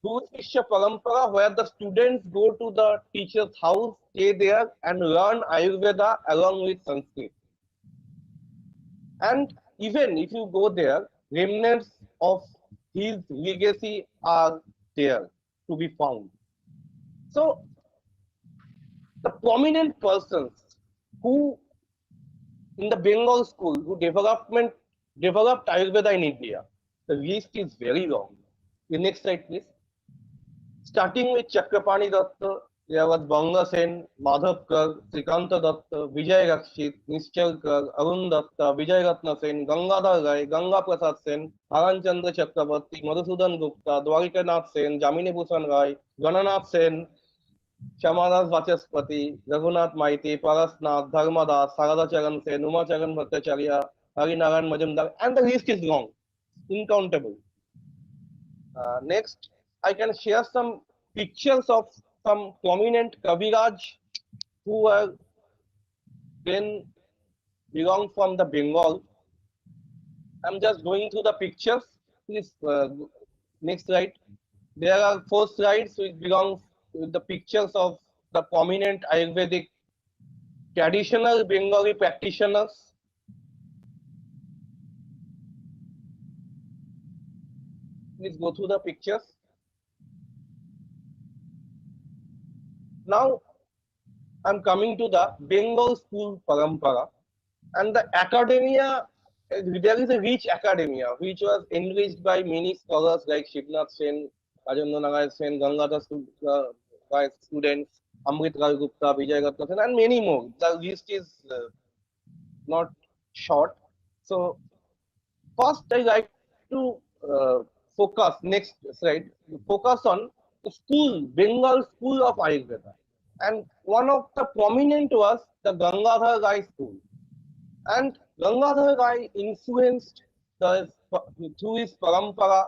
Guru Shishya Parampara, where the students go to the teacher's house, stay there, and learn Ayurveda along with Sanskrit. And even if you go there, remnants of his legacy are there to be found. So, the prominent persons who in the Bengal school who developed Ayurveda in India, the list is very long. The next slide, please. Starting with Chakrapani Datta, there was Banga Sen, Madhav Kar, Srikanta Datta, Vijay Rakshit, Nischal Kar, Arun Datta, Vijay Ratna Sen, Gangadhar Rai, Ganga Prasad Sen, Haran Chandra Chakrabarti, Madhusudan Gupta, Dwarikanath Sen, Jamini Bhushan Rai, Gananath Sen, Shamadas Vachaspati, Raghunath Maiti, Parasnath, Dharmadas, Sarada Charan Sen, Uma Charan Bhattacharya, Harinaran Majumdar, and the list is long, incountable. Next, I can share some pictures of some prominent Kaviraj who have then belong from the Bengal. I'm just going through the pictures. Please, next slide. There are 4 slides which belong with the pictures of the prominent Ayurvedic traditional Bengali practitioners. Please go through the pictures. Now, I'm coming to the Bengal school parampara and the academia. There is a rich academia which was enriched by many scholars like Shivnath Sen, Rajendra Nagar Sen, Gangadhar Rai students, Amrit Rai Gupta, Vijay Ratna Sen, and many more. The list is not short. So, first, I like to focus, next slide, focus on the school, Bengal School of Ayurveda. And one of the prominent was the Gangadhar Rai School. And Gangadhar Rai influenced through his parampara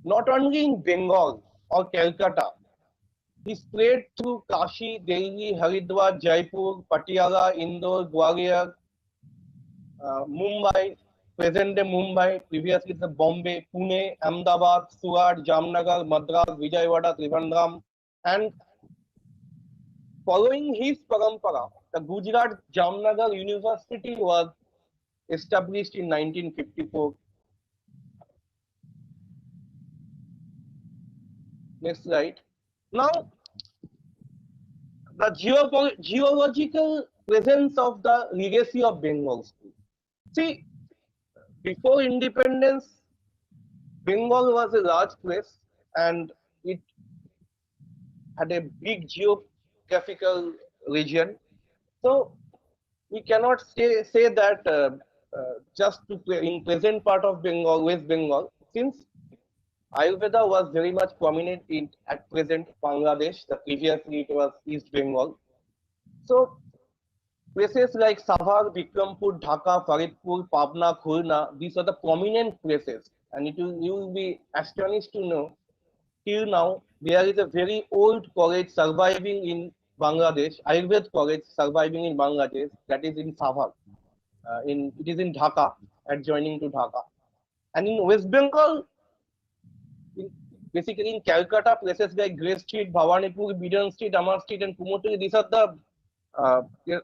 not only in Bengal or Calcutta. He spread through Kashi, Delhi, Haridwar, Jaipur, Patiala, Indore, Gwalior, Mumbai, present day Mumbai, previously the Bombay, Pune, Ahmedabad, Surat, Jamnagar, Madras, Vijayawada, Trivandrum, and following his parampara, the Gujarat Jamnagar University was established in 1954. Next slide. Now, the geological presence of the legacy of Bengal school. See, before independence, Bengal was a large place and it had a big geographical region. So we cannot say that just in present part of Bengal, West Bengal, since Ayurveda was very much prominent in at present Bangladesh. The previously it was East Bengal. So places like Savar, Bikrampur, Dhaka, Faridpur, Pabna, Khulna, these are the prominent places, and you will be astonished to know till now there is a very old college surviving in Bangladesh, Ayurveda college surviving in Bangladesh, that is in Savar. It is in Dhaka, adjoining to Dhaka, and in West Bengal. Basically in Calcutta, places like Grey Street, Bhawanipur, Bidhan Street, Amar Street, and Kumotri, these are the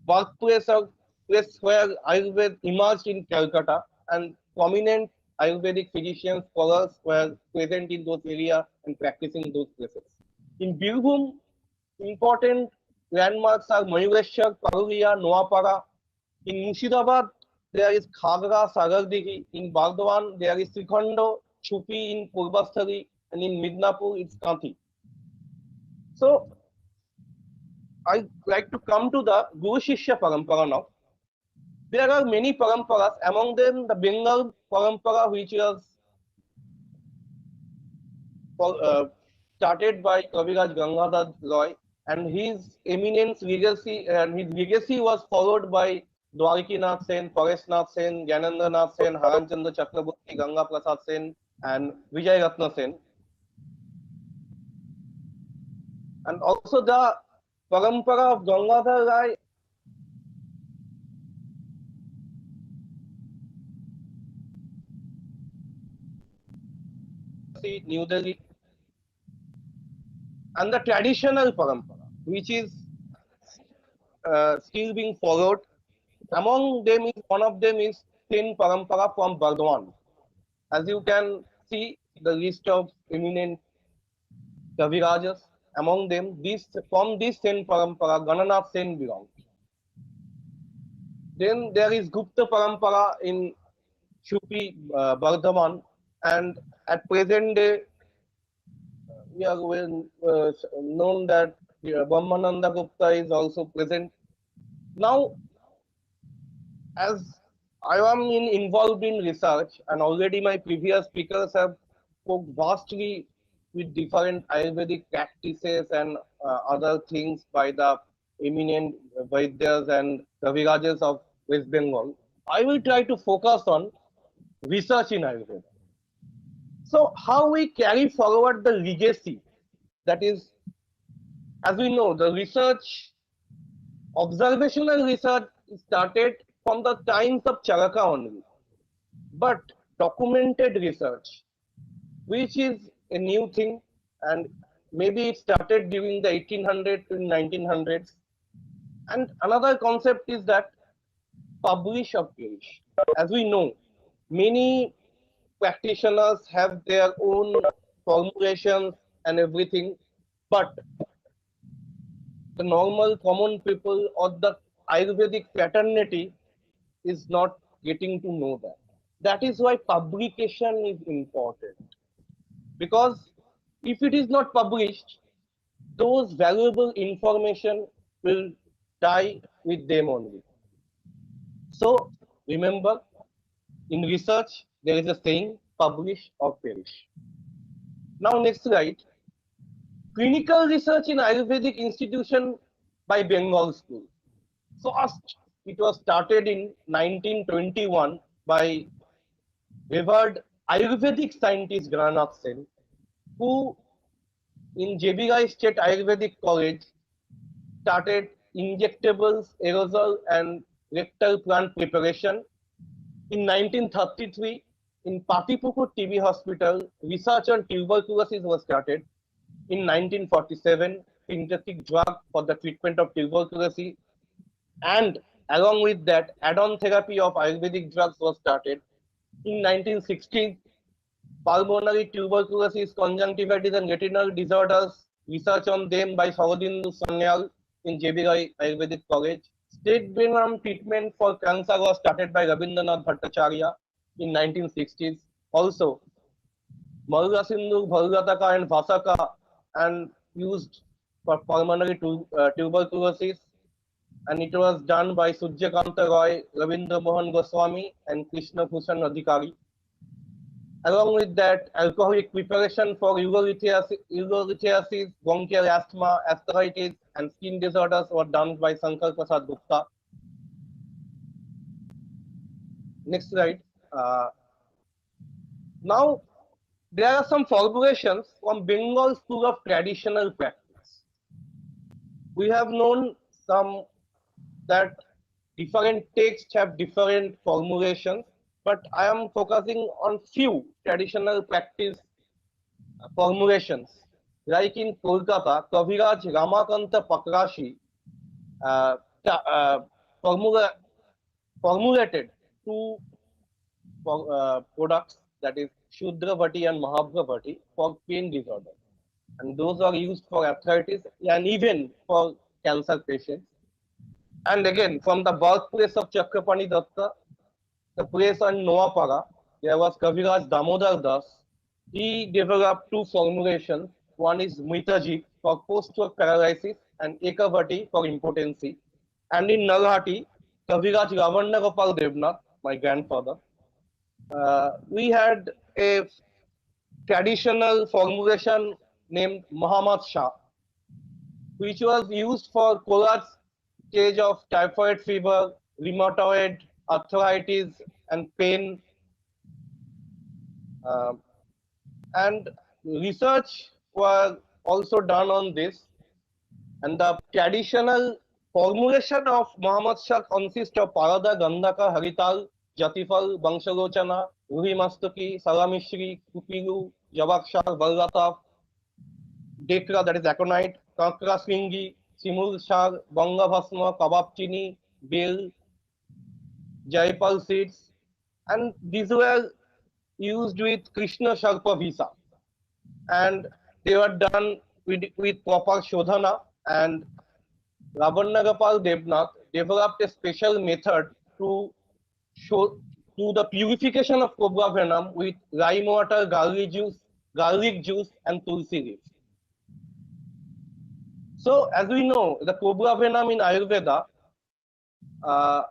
birthplace of place where Ayurveda emerged in Calcutta, and prominent Ayurvedic physicians, scholars were present in those areas and practicing those places. In Birbhum, important landmarks are Mayureshwar, Parulia, Noapara. In Murshidabad, there is Khagra, Sagardighi. In Bardhaman, there is Srikhando, Chupi in Purvasthali, and in Midnapur, it's Kanti. So, I like to come to the Guru Shishya Parampara now. There are many paramparas, among them the Bengal Parampara, which was started by Kaviraj Gangadhar Roy, and his eminence legacy, and his legacy was followed by Dwarikanath Sen, Pareshnath Sen, Gyanendranath Sen, Haranchandra Chakraborty, Ganga Prasad Sen, and Vijay Ratna Sen. And also the parampara of Gangadhar Rai Delhi, New Delhi, and the traditional parampara, which is still being followed. Among them is one of them is Sen parampara from Bardwan. As you can see, the list of eminent Kavirajas. Among them, from this Sen parampara, Gananath Sen belongs. Then there is Gupta parampara in Shupi, Bardhaman, and at present day, we are well known that Brahmananda Gupta is also present. Now, as I am involved in research, and already my previous speakers have spoke vastly with different Ayurvedic practices and other things by the eminent Vaidyas and Kavirajas of West Bengal, I will try to focus on research in Ayurveda. So, how we carry forward the legacy, that is, as we know, the research, observational research started from the times of Charaka only. But documented research, which is a new thing, and maybe it started during the 1800s to 1900s. And another concept is that publish or perish. As we know, many practitioners have their own formulations and everything, but the normal common people or the Ayurvedic fraternity is not getting to know that. That is why publication is important. Because if it is not published, those valuable information will die with them only. So remember, in research, there is a saying, publish or perish. Now next slide. Clinical research in Ayurvedic institution by Bengal School. First, it was started in 1921 by revered Ayurvedic scientist Gananath Sen, who in JB State Ayurvedic College started injectables, aerosol and rectal plant preparation. In 1933, in Patipukur TB Hospital, research on tuberculosis was started. In 1947, synthetic drug for the treatment of tuberculosis, and along with that, add-on therapy of Ayurvedic drugs was started. In 1960s, pulmonary tuberculosis, conjunctivitis, and retinal disorders, research on them by Sarodindu Sanyal in JB Ayurvedic College. State Benam treatment for cancer was started by Rabindranath Bhattacharya in 1960s. Also, Malga Sindhu, Bhalgataka, and Vasaka and used for pulmonary tuberculosis, and it was done by Surjakanta Roy, Ravindra Mohan Goswami, and Krishna Bhushan Adhikari. Along with that, alcoholic preparation for urolithiasis, bronchial asthma, arthritis, and skin disorders were done by Sankar Prasad Gupta. Next slide. Now, there are some formulations from Bengal School of Traditional Practice. We have known some that different texts have different formulations, but I am focusing on few traditional practice formulations. Like in Kolkata, Kaviraj Ramakanta Pakrashi formulated two products, that is Shudravati and Mahabhavati, for pain disorder. And those are used for arthritis and even for cancer patients. And again, from the birthplace of Chakrapani Datta, the place on Noapara, there was Kaviraj Damodar Das. He developed two formulations. One is Mitaji for post-stroke paralysis and Ekavati for impotency. And in Nalhati, Kaviraj Ravana Gopal Devnath, my grandfather, we had a traditional formulation named Muhammad Shah, which was used for Kolar's stage of typhoid fever, rheumatoid, arthritis, and pain. And research was also done on this. And the traditional formulation of Muhammad Shah consists of Parada, Gandhaka, Harital, Jatifal, Bangsalochana, Ruhi Mastaki, Salamishri, Kupilu, Jabakshar, Vallataf, Dekra, that is aconite, Kankra Sringi, Simul Shar, Banga Bhasma, Kabab Chini, Bel, Jaipal seeds, and these were used with Krishna Sharpa visa, and they were done with proper Shodhana, and Ravannagapal Devnath developed a special method to show to the purification of cobra venom with lime water, garlic juice, and tulsi leaf. So, as we know, the cobra venom in Ayurveda uh,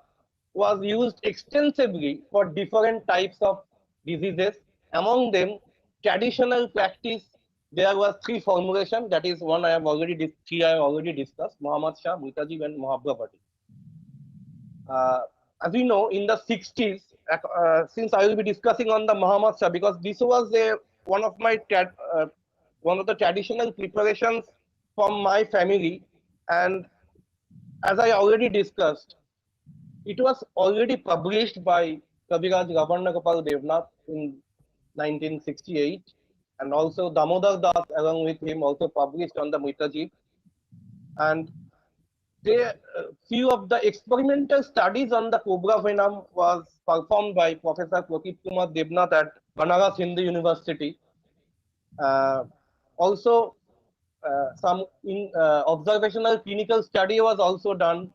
was used extensively for different types of diseases. Among them, traditional practice, there was three formulations. That is one I have already discussed: Muhammad Shah, Mitaji, and Mahabharati. As we know, in the 60s, since I will be discussing on the Muhammad Shah, because this was one of my one of the traditional preparations from my family, and as I already discussed, it was already published by Kaviraj Ravannagopal Devnath in 1968, and also Damodar Das along with him also published on the Mitaji. And few of the experimental studies on the cobra venom was performed by Professor Prakit Kumar Devnath at Banaras Hindu University. Also, some observational clinical study was also done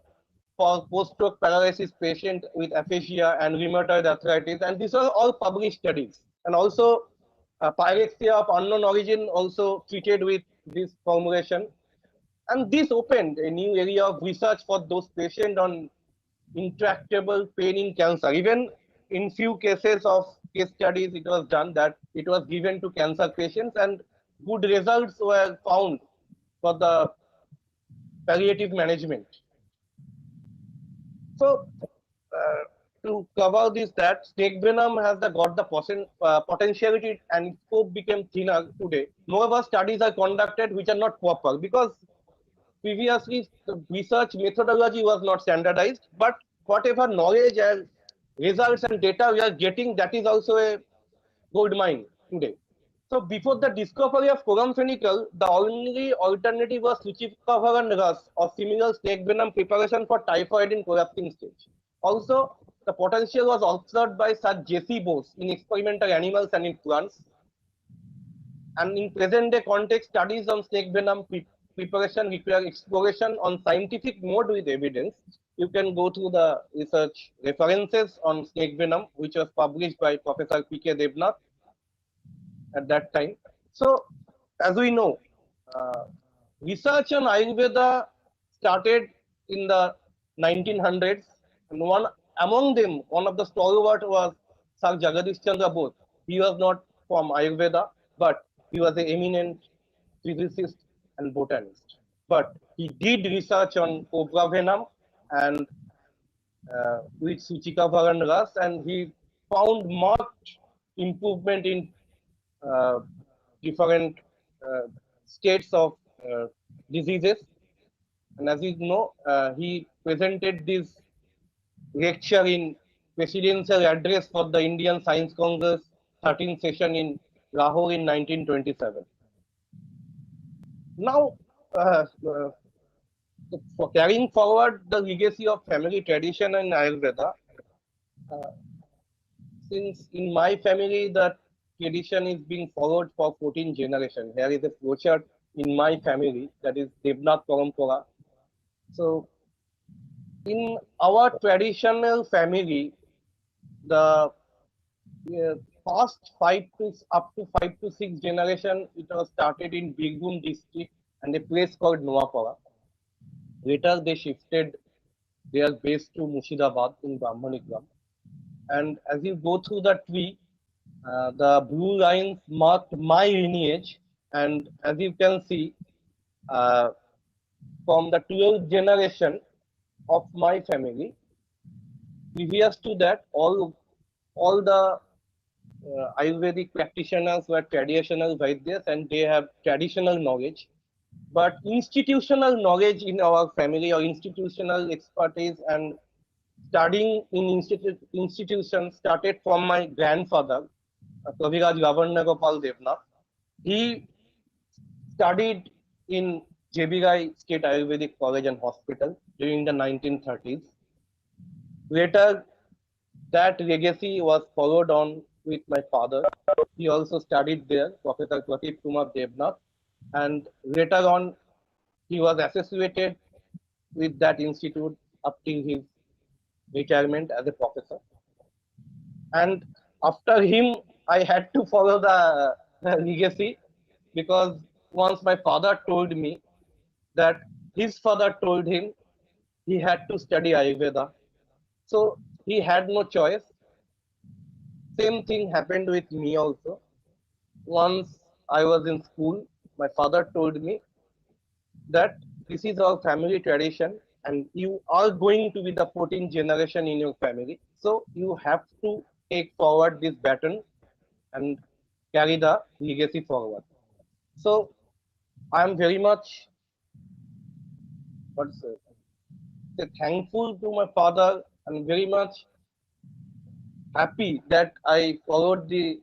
for post-stroke paralysis patient with aphasia and rheumatoid arthritis, and these are all published studies. And also, pyrexia of unknown origin also treated with this formulation. And this opened a new area of research for those patients on intractable pain in cancer. Even in few cases of case studies, it was done that it was given to cancer patients, and good results were found for the palliative management. So, to cover this, that snake venom has got the potentiality and scope became thinner today. Moreover, studies are conducted which are not proper because previously the research methodology was not standardized, but whatever knowledge and results and data we are getting, that is also a gold mine today. So before the discovery of chloramphenicol, the only alternative was Suchikavaran Ras or similar snake venom preparation for typhoid in collapsing stage. Also, the potential was observed by Sir J.C. Bose in experimental animals and in plants. And in present day context, studies on snake venom preparation require exploration on scientific mode with evidence. You can go through the research references on snake venom, which was published by Professor P.K. Devnath at that time. So, as we know, research on Ayurveda started in the 1900s, and among them, one of the stalwart was Sir Jagadish Chandra Bose. He was not from Ayurveda, but he was an eminent physicist and botanist. But he did research on cobra venom and with Suchikavaran Ras, and he found marked improvement in different states of diseases. And as you know, he presented this lecture in presidential address for the Indian Science Congress 13th session in Lahore in 1927. Now, for carrying forward the legacy of family tradition in Ayurveda, since in my family the tradition is being followed for 14 generations. Here is a flowchart in my family, that is Devnath Parampara. So, in our traditional family, the first up to 5 to 6 generation, it was started in Birbhum district and a place called Noapara. Later, they shifted their base to Murshidabad in Brahmanigram. And as you go through the tree, the blue lines marked my lineage, and as you can see, from the 12th generation of my family, previous to that, all the Ayurvedic practitioners were traditional Vaidyas and they have traditional knowledge. But institutional knowledge in our family or institutional expertise and studying in institutions started from my grandfather, Kaviraj Ravannagopal Devnath. He studied in JB Rai State Ayurvedic College and Hospital during the 1930s. Later, that legacy was followed on with my father. He also studied there, Professor Pradeep Kumar Devnath, and later on, he was associated with that institute up till his retirement as a professor. And after him, I had to follow the legacy because once my father told me that his father told him he had to study Ayurveda. So he had no choice. Same thing happened with me also. Once I was in school, my father told me that this is our family tradition and you are going to be the 14th generation in your family. So you have to take forward this baton and carry the legacy forward. So I am very much what's it, say, thankful to my father and very much happy that I followed the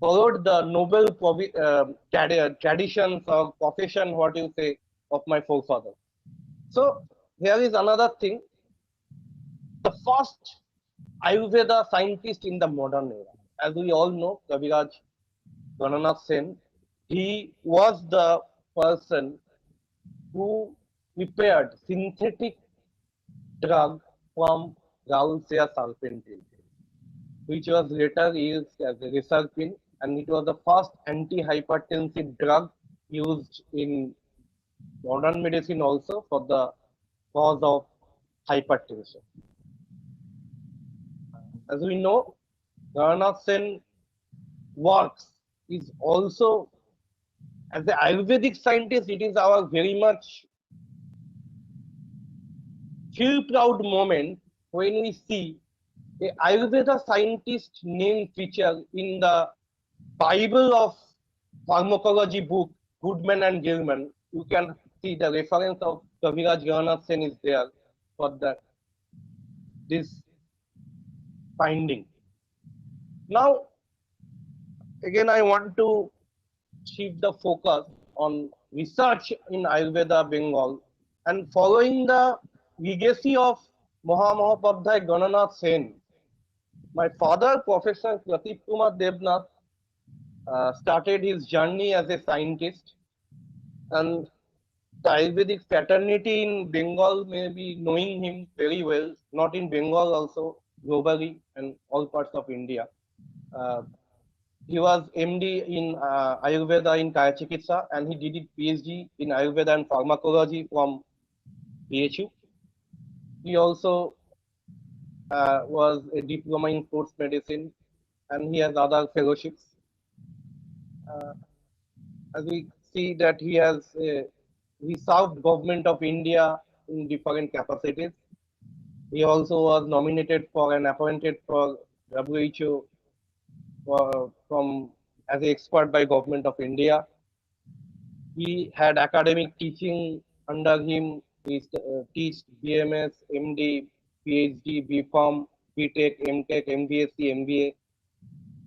noble traditions or profession, what you say, of my forefather. So here is another thing. The first Ayurveda scientist in the modern era. As we all know, Kaviraj Gananath Sen, he was the person who prepared synthetic drug from Rausia serpentine, which was later used as a reserpine, and it was the first antihypertensive drug used in modern medicine also for the cause of hypertension. As we know, Gananath Sen works is also as an Ayurvedic scientist, it is our very much feel proud moment when we see a Ayurveda scientist name feature in the Bible of pharmacology book Goodman and Gilman. You can see the reference of Kaviraj Gananath Sen is there for that this finding. Now, again, I want to shift the focus on research in Ayurveda Bengal and following the legacy of Mahamahopadhyay Gananath Sen. My father, Professor Pradeep Kumar Devnath, started his journey as a scientist, and the Ayurvedic fraternity in Bengal may be knowing him very well, not in Bengal also, globally and all parts of India. He was MD in Ayurveda in Kaya Chikitsa and he did his PhD in Ayurveda and pharmacology from BHU. He also was a diploma in sports medicine and he has other fellowships. As we see that he served government of India in different capacities. He also was nominated for and appointed for WHO from as an expert by government of India. He had academic teaching under him. He teached BMS, MD, PhD, BPharm, BTech, MTech, MBSc, MBA,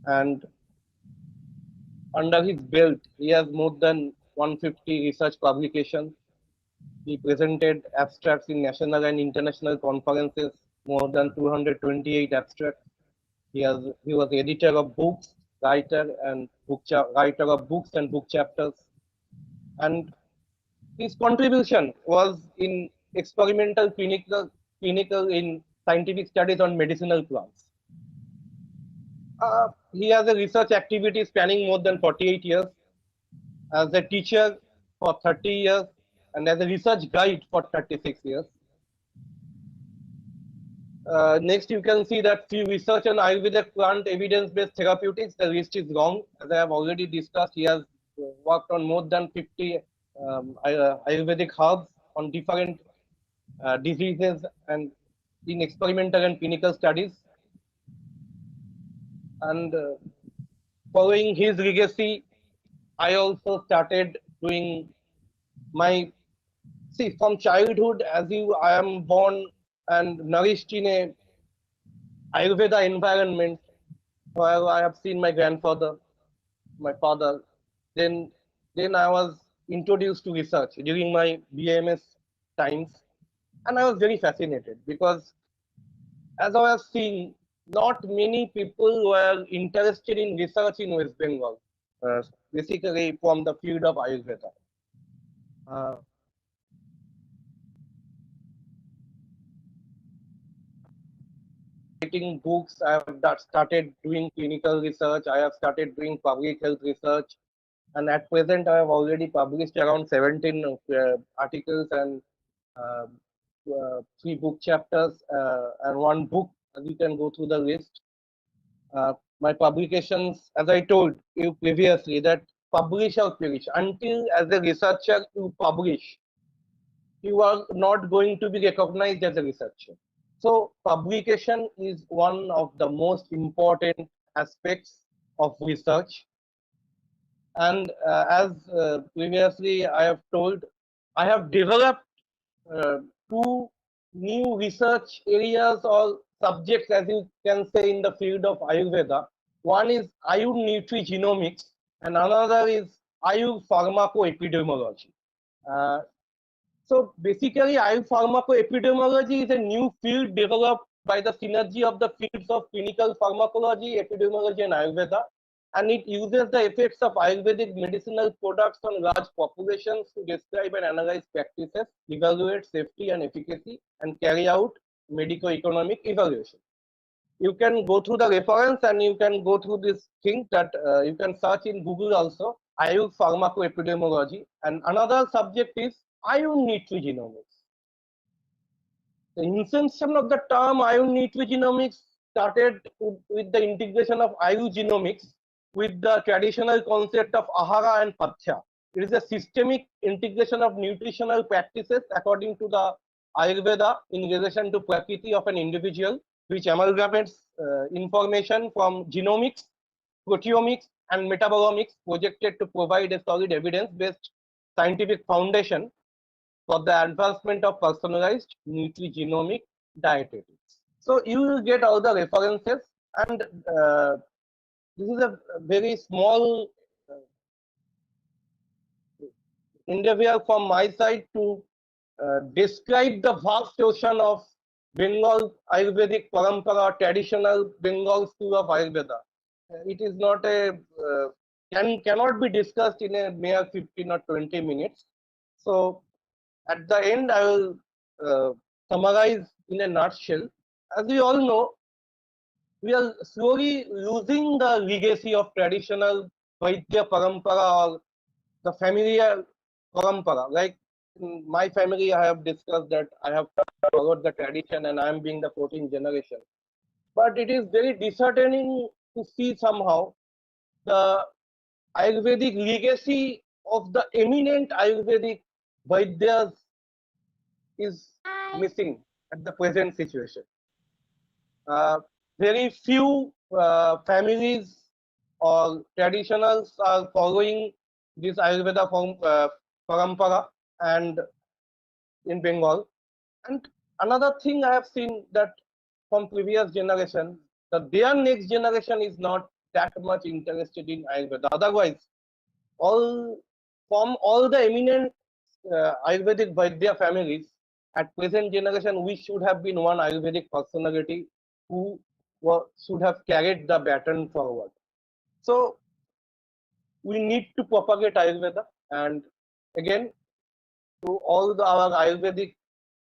and under his belt, he has more than 150 research publications. He presented abstracts in national and international conferences, more than 228 abstracts. He was editor of books, writer of books and book chapters, and his contribution was in experimental clinical in scientific studies on medicinal plants. He has a research activity spanning more than 48 years, as a teacher for 30 years, and as a research guide for 36 years. Next, you can see that few research on Ayurvedic plant evidence-based therapeutics. The list is long. As I have already discussed, he has worked on more than 50 Ayurvedic herbs on different diseases and in experimental and clinical studies. And following his legacy, I also started doing my from childhood. I am born and nourished in a Ayurveda environment where I have seen my grandfather, my father, Then I was introduced to research during my BMS times, and I was very fascinated because, as I was seeing, not many people were interested in research in West Bengal, basically from the field of Ayurveda. Uh, Writing books, I have started doing clinical research, I have started doing public health research, and at present I have already published around 17 articles and uh, 3 book chapters and 1 book. You can go through the list. My publications, as I told you previously, that publish or perish. Until as a researcher you publish, you are not going to be recognized as a researcher. So publication is one of the most important aspects of research. And as previously I have told, I have developed 2 new research areas or subjects, as you can say, in the field of Ayurveda. One is Ayur nutrigenomics, and another is Ayur pharmacoepidemiology. Uh, so basically, Ayur pharmacoepidemiology is a new field developed by the synergy of the fields of clinical pharmacology, epidemiology, and Ayurveda, and it uses the effects of Ayurvedic medicinal products on large populations to describe and analyze practices, evaluate safety and efficacy, and carry out medico-economic evaluation. You can go through the reference and you can go through this thing that you can search in Google also, Ayur pharmacoepidemiology, and another subject is Ayur nutrigenomics. The inception of the term Ayur nutrigenomics started with the integration of Ayur genomics with the traditional concept of Ahara and Pathya. It is a systemic integration of nutritional practices according to the Ayurveda in relation to Prakriti of an individual, which amalgamates information from genomics, proteomics, and metabolomics, projected to provide a solid evidence-based scientific foundation for the advancement of personalized nutrigenomic dietetics. So you will get all the references, and this is a very small endeavor from my side to describe the vast ocean of Bengal Ayurvedic Parampara, traditional Bengal school of Ayurveda. It is not a cannot be discussed in a mere 15 or 20 minutes. So at the end, I will summarize in a nutshell. As we all know, we are slowly losing the legacy of traditional Vaidya Parampara or the familiar Parampara. Like in my family, I have discussed that I have followed the tradition and I am being the 14th generation. But it is very disheartening to see somehow the Ayurvedic legacy of the eminent Ayurvedic Vaidyas is missing at the present situation. Very few families or traditionals are following this Ayurveda parampara and in Bengal. And another thing I have seen that from previous generation, that their next generation is not that much interested in Ayurveda. Otherwise, from all the eminent Ayurvedic Vaidya families, at present generation, we should have been one Ayurvedic personality who should have carried the baton forward. So we need to propagate Ayurveda, and again, to all our Ayurvedic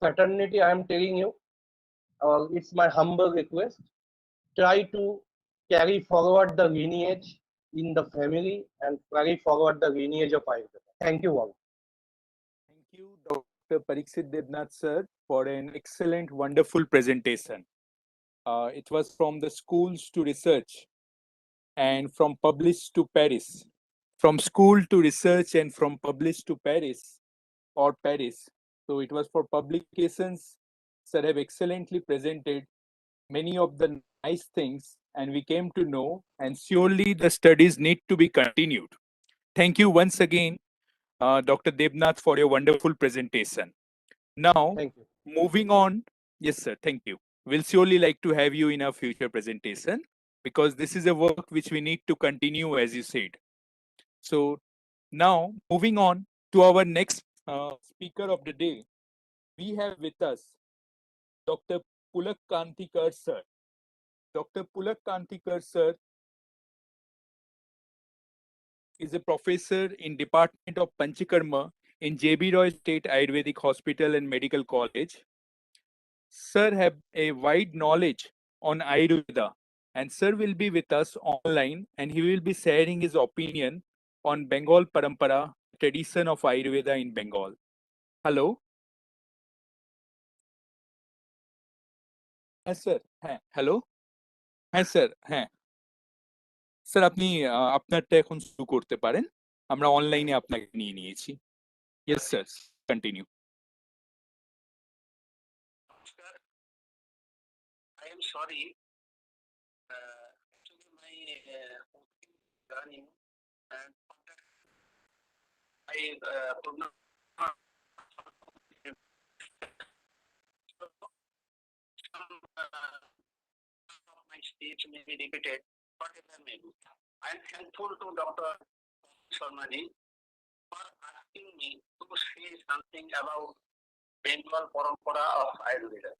fraternity, I am telling you, it's my humble request, try to carry forward the lineage in the family and carry forward the lineage of Ayurveda. Thank you all. Thank you, Dr. Pariksit Debnath sir, for an excellent, wonderful presentation. It was from the schools to research and from published to Paris. From school to research and from published to Paris or Paris. So it was for publications. Sir have excellently presented many of the nice things, and we came to know, and surely the studies need to be continued. Thank you once again, Dr. Debnath, for your wonderful presentation. Now, Thank you. moving on. Yes, sir. Thank you. We'll surely like to have you in our future presentation because this is a work which we need to continue, as you said. So Now, moving on to our next speaker of the day, we have with us Dr. Pulak Kantikar sir. Dr. Pulak Kantikar sir is a professor in Department of Panchakarma in JB Roy State Ayurvedic Hospital and Medical College. Sir have a wide knowledge on Ayurveda, and sir will be with us online, and he will be sharing his opinion on Bengal Parampara, tradition of Ayurveda in Bengal. Hello. হ্যাঁ sir, হ্যাঁ hello, হ্যাঁ sir, হ্যাঁ sir, আপনি আপনারটা এখন শুরু করতে পারেন, আমরা অনলাইনে আপনাকে নিয়ে নিয়েছি। Yes sir, continue. I am sorry. Actually, my running and I could not. Some of my speech may be repeated, whatever may be. I am thankful to Dr. Sharmaji for asking me to say something about Bengal Parampara of Ayurveda.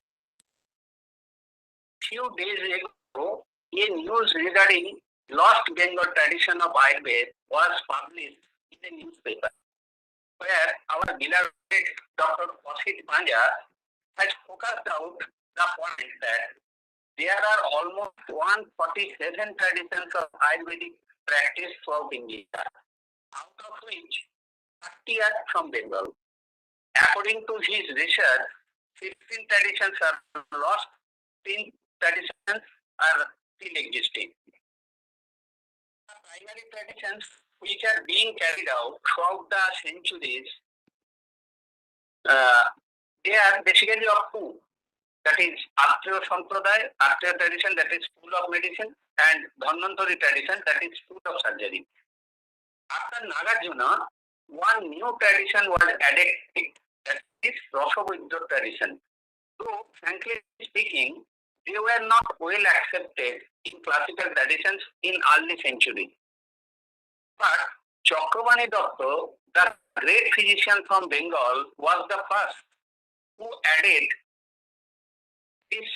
Few days ago, a news regarding lost Bengal tradition of Ayurveda was published in a newspaper, where our beloved Dr. Kasit Panja has focused out the point that there are almost 147 traditions of Ayurvedic practice throughout India, out of which 30 are from Bengal. According to his research, 15 traditions are lost, 10 traditions are still existing. The primary traditions which are being carried out throughout the centuries, they are basically of two. That is Atriya Sampradaya, Atriya tradition, that is school of medicine, and Dhanvantari tradition, that is school of surgery. After Nagarjuna, one new tradition was added, that is Rasavidya tradition. Though, frankly speaking, they were not well accepted in classical traditions in early centuries. But Chakrabani Datta, the great physician from Bengal, was the first who added this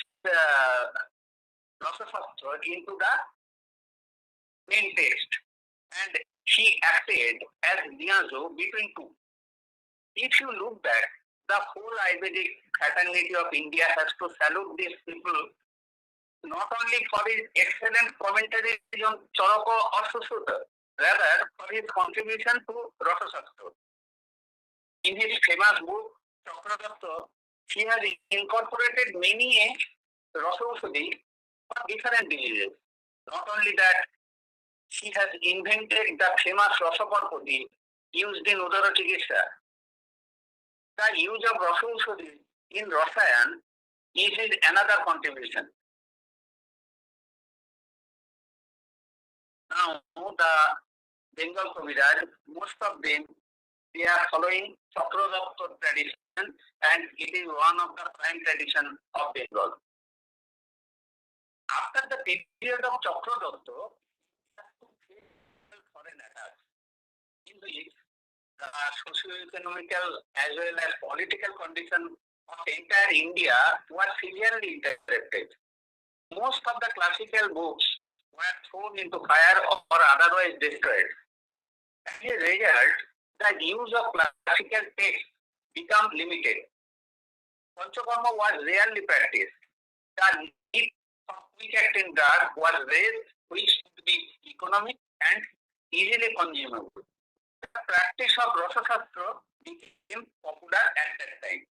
Rasashastra into the main text, and he acted as liaison between two. If you look back, the whole Ayurvedic fraternity of India has to salute these people not only for his excellent commentaries on Charaka or Susuta, rather for his contribution to Rasashastra. In his famous book, Chakradatta, he has incorporated many Rasaushadhi for different diseases. Not only that, he has invented the famous Rasaparpati used in Udara Chikitsa. The use of Rasaushadhi in Rasayan is his another contribution. Now, the Bengal Kaviraj, most of them, they are following Chakradatta tradition, and it is one of the prime tradition of Bengal. After the period of Chakradatta, foreign attacks, in which the socio-economical as well as political condition of entire India were severely interrupted. Most of the classical books were thrown into fire or otherwise destroyed. As a result, the use of classical texts became limited. Panchakarma was rarely practiced. The need for quick-acting drug was raised, which would be economic and easily consumable. The practice of Rasashastra became popular at that time.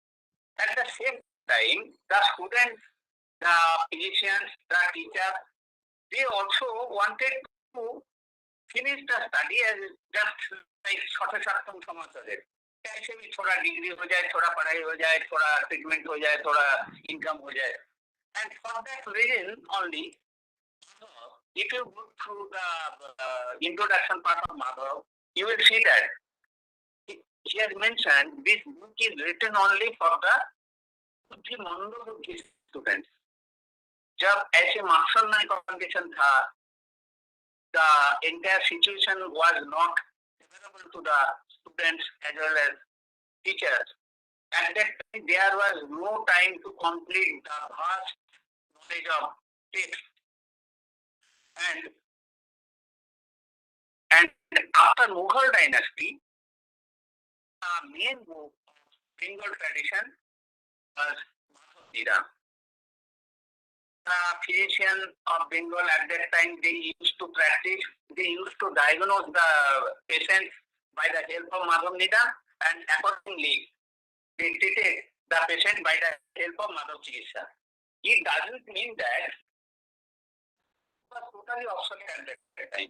At the same time, the students, the physicians, the teachers, they also wanted to finish the study as just like छोटे सार्थम समाचार है। कैसे भी थोड़ा degree हो जाए, थोड़ा पढ़ाई हो जाए, थोड़ा ट्रीटमेंट हो जाए, थोड़ा इनकम हो जाए, and for that reason only, if you go through the introduction part of Madhav, you will see that he has mentioned this book is written only for the Buddhi Mando Buddhi students. जब ऐसे martial condition था, the entire situation was not favorable available to the students as well as teachers. At that time, there was no time to complete the vast knowledge of text. And after Mughal dynasty, the main book of Bengal tradition was Madhav Nida. The physician of Bengal at that time, they used to diagnose the patients by the help of Madhav Nida, and accordingly, they treated the patient by the help of Madhav Chikitsa. It doesn't mean that it was totally obsolete at that time,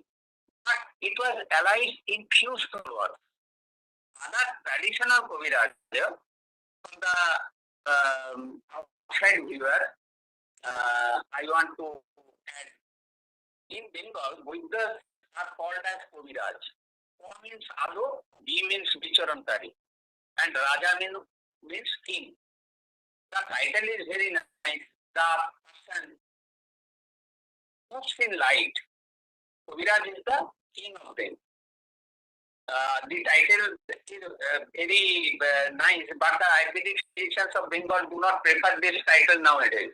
but it was allied in few words. Other traditional Kaviraj, from the outside viewer, I want to add, in Bengal, Buddhas are called as Kaviraj. Ka means Ado, B means Vicharankari, and Raja means king. The title is very nice. The person moves in light. Kaviraj is the king of them. The title is very nice, but the Ayurvedic physicians of Bengal do not prefer this title nowadays.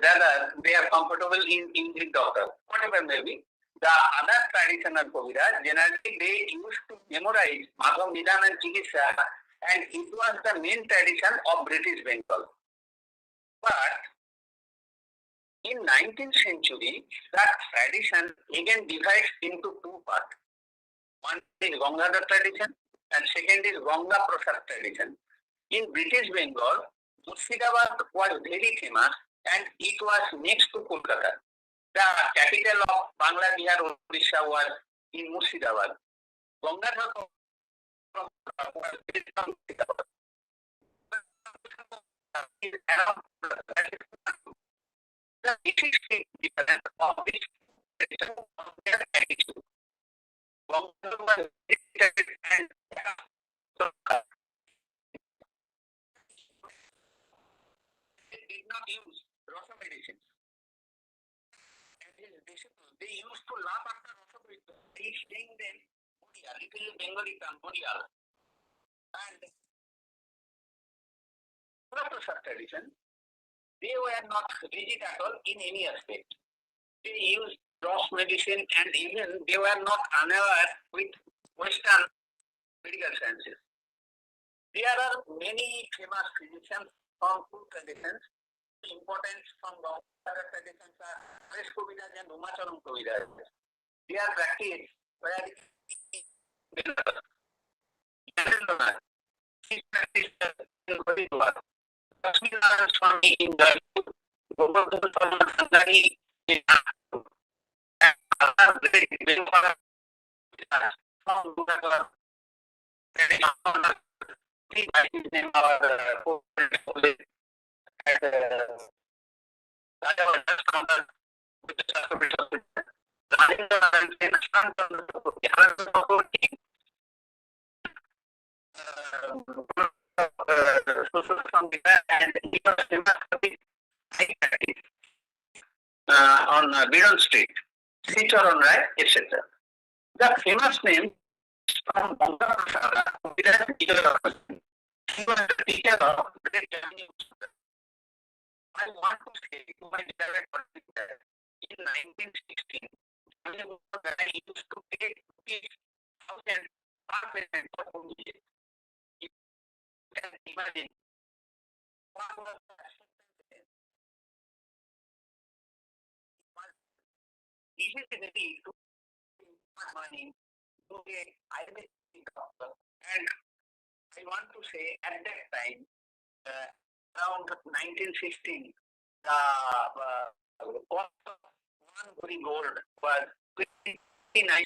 Rather, they are comfortable in English doctor, whatever may be. The other traditional Kaviraj, generally they used to memorize Madhav Nidan and Chikitsa, and it was the main tradition of British Bengal. But in 19th century, that tradition again divides into two parts. One is Gangadhar tradition and second is Ganga Prasad tradition. In British Bengal, Murshidabad was very famous and it was next to Kolkata. The capital of Bangla, Bihar, Odisha was in Murshidabad. Gangadhar was based on Murshidabad. The basic difference of this tradition was their attitude. Gangadhar was educated and they did not use Rasa medicine. And his disciples, they used to laugh after Rasa medicine. He is saying them, Bodial, it is a Bengali term, Bodial. And Prasad tradition, they were not rigid at all in any aspect. They used Ross medicine and even they were not unaware with Western medical sciences. There are many famous physicians from two traditions. The important from the other traditions are Fresh Kaviraj and Umacharam Kaviraj. They are practiced where he practiced in Haridwar. Lakshminarayan Swami in the Govardhan Sangari in Nagpur. And other great Bengal from Gujarat. His name was on Biron Street, Sicharon, right, etc. The famous name from Bangla. He was the teacher of great Germany. I want to say to my direct that in 1916, I used to take 50,000 apartments for home visit. You can imagine what was the acceptance then. It was easy to make money to get Ayurvedic doctor, and I want to say at that time, around 1916, the cost of 1 bhari gold was 29.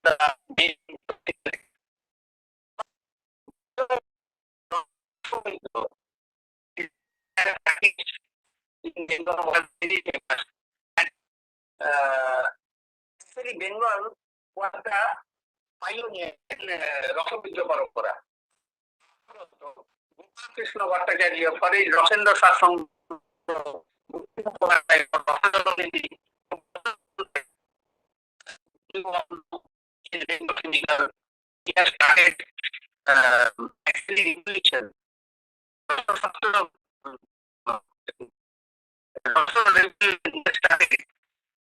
the main in Bengal was very famous. And actually, Bengal was the pioneer in Rasabidya Parampara. Gopal Krishna Bhattacharya for his Rasendra Satsang, he has started actually revolution.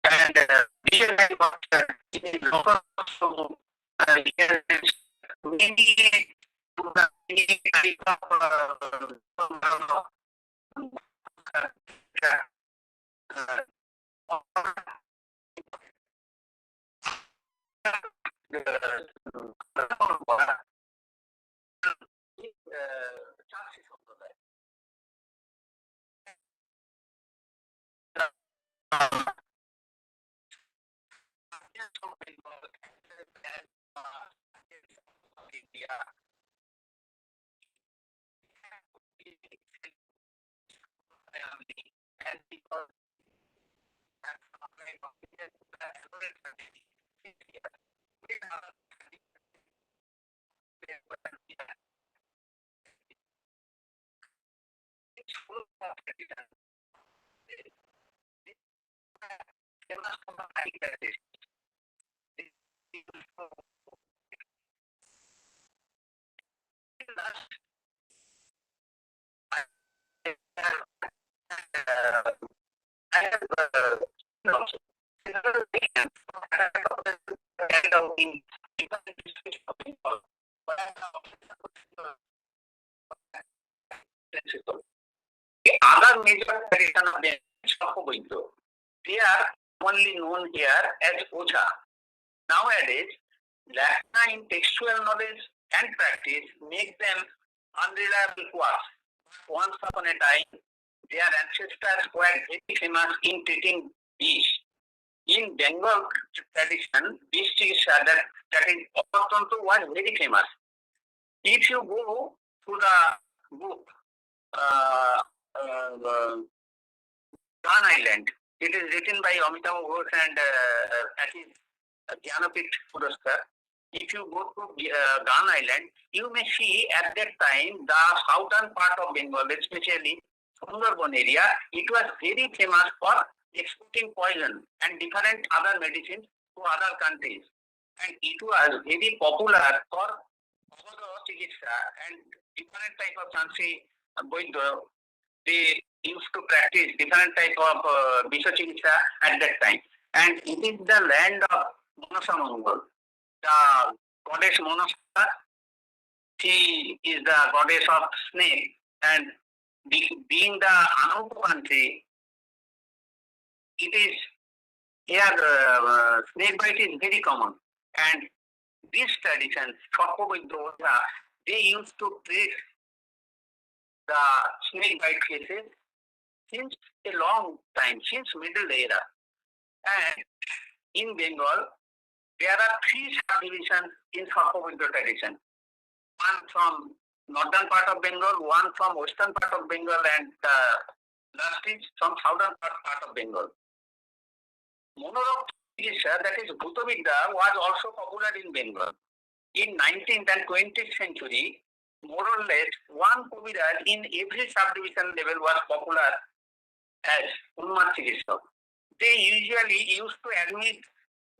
And vision The other major tradition of the Shakobindra, they are only known here as Ocha. Nowadays, lack in textual knowledge and practice make them unreliable to us. Once upon a time, their ancestors were very famous in treating bees. In Bengal tradition, bees that is Opatantu was very famous. If you go to the book Gan Island, it is written by Amitabh Ghosh and that is Jnanapith Puraskar. If you go to Gan Island, you may see at that time the southern part of Bengal, especially Sundarban area, it was very famous for exporting poison and different other medicines to other countries. And it was very popular for Chikitsa and different type of Sansi Boidya. They used to practice different type of Bisa Chikitsa at that time. And it is the land of Manasa Mongol. The goddess Manasa, she is the goddess of snake, and being the Anupu country, it is here snake bite is very common. And these traditions, Shakobindra, they used to treat the snake bite cases since a long time, since Middle Era. And in Bengal, there are 3 subdivisions in Shakobindra tradition. One from northern part of Bengal, one from western part of Bengal, and last is from southern part of Bengal. Monorog Chikitsa, that is Bhutavidya, was also popular in Bengal. In 19th and 20th century, more or less, one Kaviraj in every subdivision level was popular as Unmat Chikitsa. They usually used to admit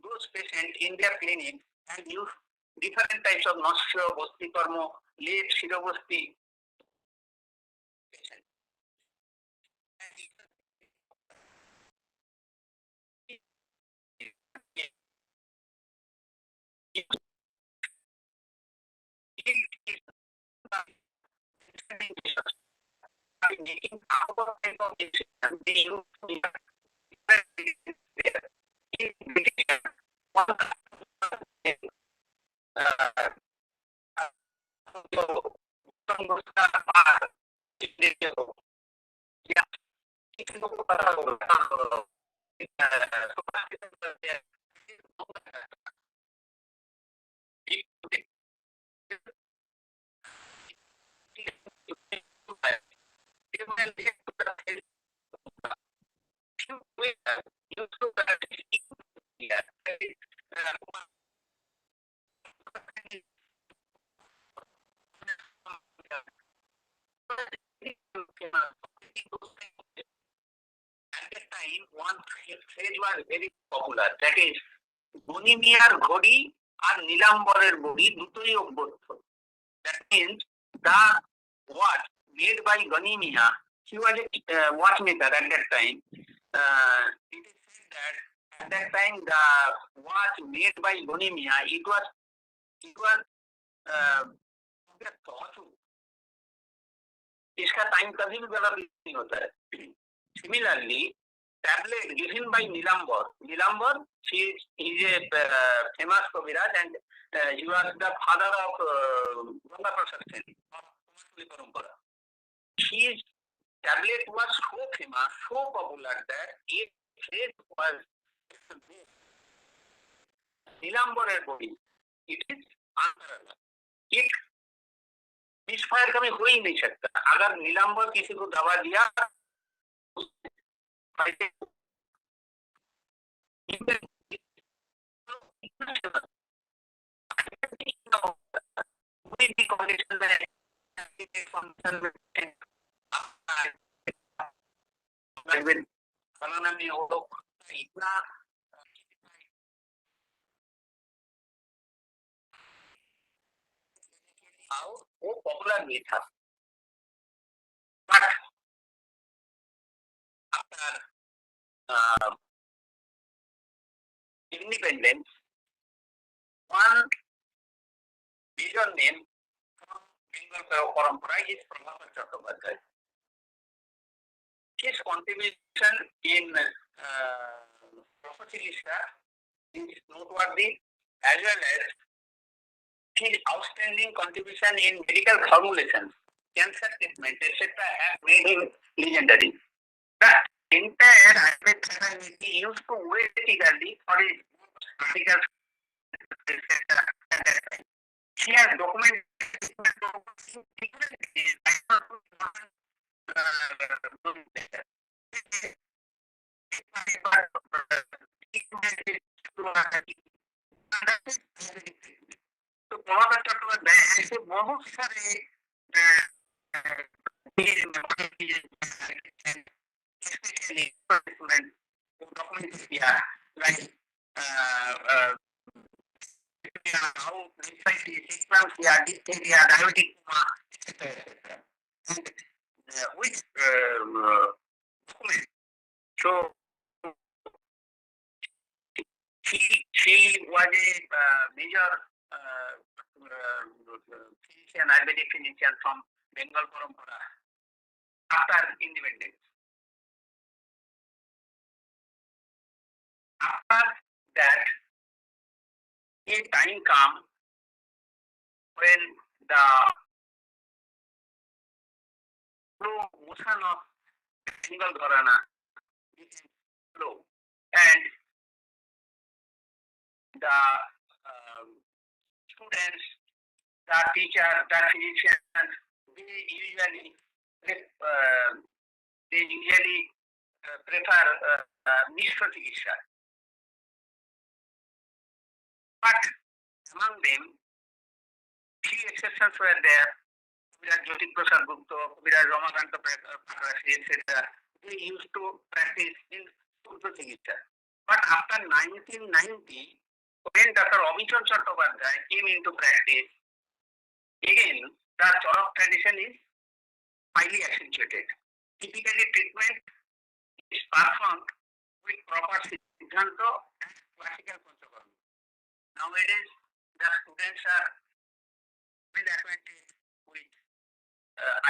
those patients in their clinic and use different types of Nasya, Basti Karma, Late, Shirabasti. Making our type of decision, they use listen to the few ways used to India. At that time, one phrase was very popular. That is, Gani মিয়ার ঘড়ি আর নীলাম্বরের বড়ি দুটোই অভ্যস্ত। That means the watch made by Gani Miya, he was a watchmaker at that time. It is said that at that time the watch made by Gani Miya, it was इसका time कभी भी गलत नहीं होता है। Similarly, tablet given by Nilambar, he is a famous Kaviraj and he was the father of Ganga Prasad Sen of Kumartuli Parampara. His tablet was so famous, so popular that it was Nilambarer body. It is unparalleled. एक misfire कभी हो ही नहीं सकता। अगर नीलांबर किसी को दवा दिया इतना वो पॉपुलर नहीं था। But after independence, one major name from Bengal Parampara is Prabhakar Chattopadhyay. His contribution in prophecy research is noteworthy, as well as his outstanding contribution in medical formulations, cancer treatment, etc. have made him legendary. The entire Ayurveda fraternity used to wait eagerly for his articles, etc. at that time. He has documented तो प्रभाकर चट्टोपाध्याय ऐसे बहुत सारे document किया like how eclampsia, diphtheria, diabetic coma, etc. And which document so she was a major physician, Ayurvedic physician from Bengal Parampara after independence. After that, a time come when the motion of Bengal Gharana became slow, and the students, the teachers, the physicians, they usually prefer Mishra Chikitsa. But among them, few exceptions were there. Kaviraj Jyotik Prasad Gupta, Kaviraj Ramakanta Pakarasi, etc. They used to practice in Mishra Chikitsa. But after 1990, when Dr. Abhichar Chattopadhyay came into practice, again the Charok tradition is highly accentuated. Typically, treatment is performed with proper Siddhanta and classical Panchakarma. Nowadays, the students are well acquainted with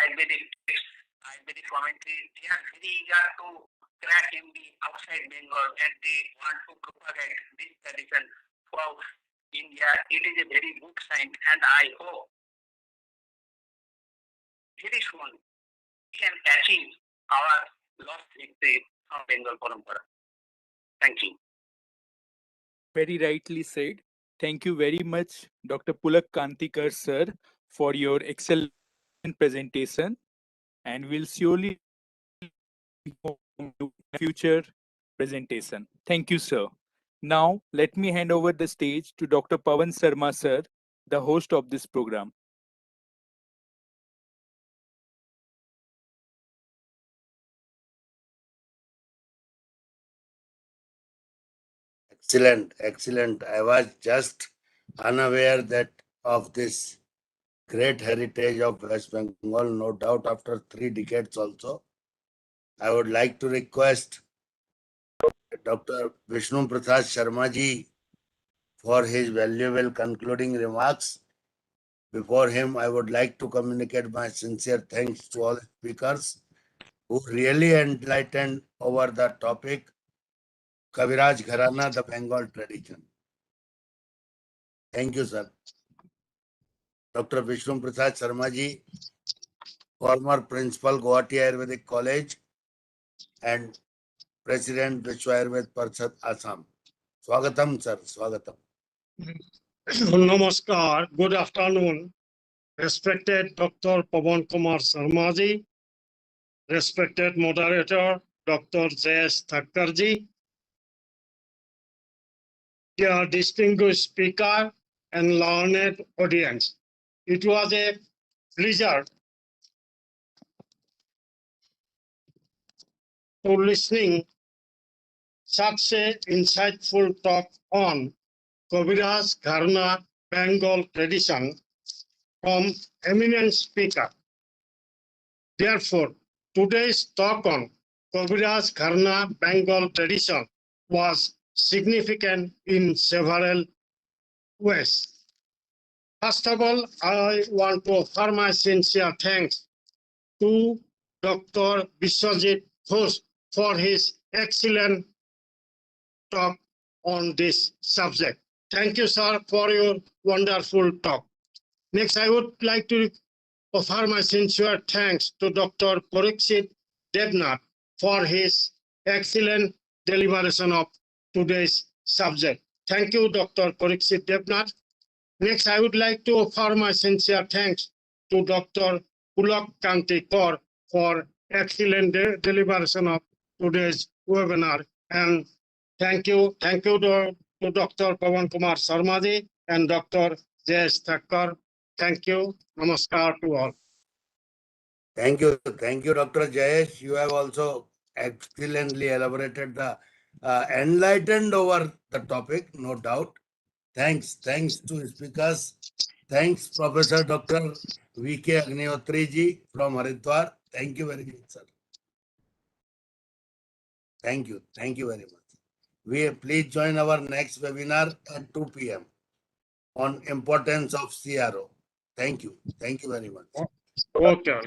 Ayurvedic texts, Ayurvedic commentary. They are very eager to crack MD outside Bengal, and they want to propagate this tradition throughout India. It is a very good sign, and I hope very soon we can achieve our lost victory from Bengal Parampara. Thank you. Very rightly said. Thank you very much, Dr. Pulak Kantikar, sir, for your excellent presentation. And we'll surely future presentation. Thank you, sir. Now, let me hand over the stage to Dr. Pawan Sarma, sir, the host of this program. Excellent, excellent. I was just unaware that of this great heritage of West Bengal, no doubt after 3 decades also. I would like to request Dr. Vishnu Prasad Sharma ji for his valuable concluding remarks. Before him, I would like to communicate my sincere thanks to all speakers who really enlightened over the topic Kaviraj Gharana, the Bengal tradition. Thank you, sir. Dr. Vishnu Prasad Sharma ji, former principal Guwahati Ayurvedic College and President Vishwa Ayurved Parishad Assam. Swagatam, sir. Swagatam. Namaskar, good afternoon, respected Dr. Pawan Kumar Sarmaji, respected moderator Dr. Jayesh Thakkarji, dear distinguished speaker and learned audience. It was a pleasure to listening such a insightful talk on Kaviraj Gharana Bengal tradition from eminent speaker. Therefore, today's talk on Kaviraj Gharana Bengal tradition was significant in several ways. First of all, I want to offer my sincere thanks to Dr. Biswajit Ghosh for his excellent talk on this subject. Thank you, sir, for your wonderful talk. Next, I would like to offer my sincere thanks to Dr. Parikshit Devnath for his excellent deliberation of today's subject. Thank you, Dr. Parikshit Devnath. Next, I would like to offer my sincere thanks to Dr. Pulak Kanti Kaur for excellent deliberation of today's webinar. And thank you to Dr. Pawan Kumar Sarmaji and Dr. Jayesh Thakkar. Thank you. Namaskar to all. Thank you, Dr. Jayesh. You have also excellently elaborated the enlightened over the topic, no doubt. Thanks to speakers. Thanks, Professor Dr. V.K. Agnihotri ji from Haridwar. Thank you very much, sir. Thank you very much. Please join our next webinar at 2 p.m. on importance of CRO. Thank you very much. Okay.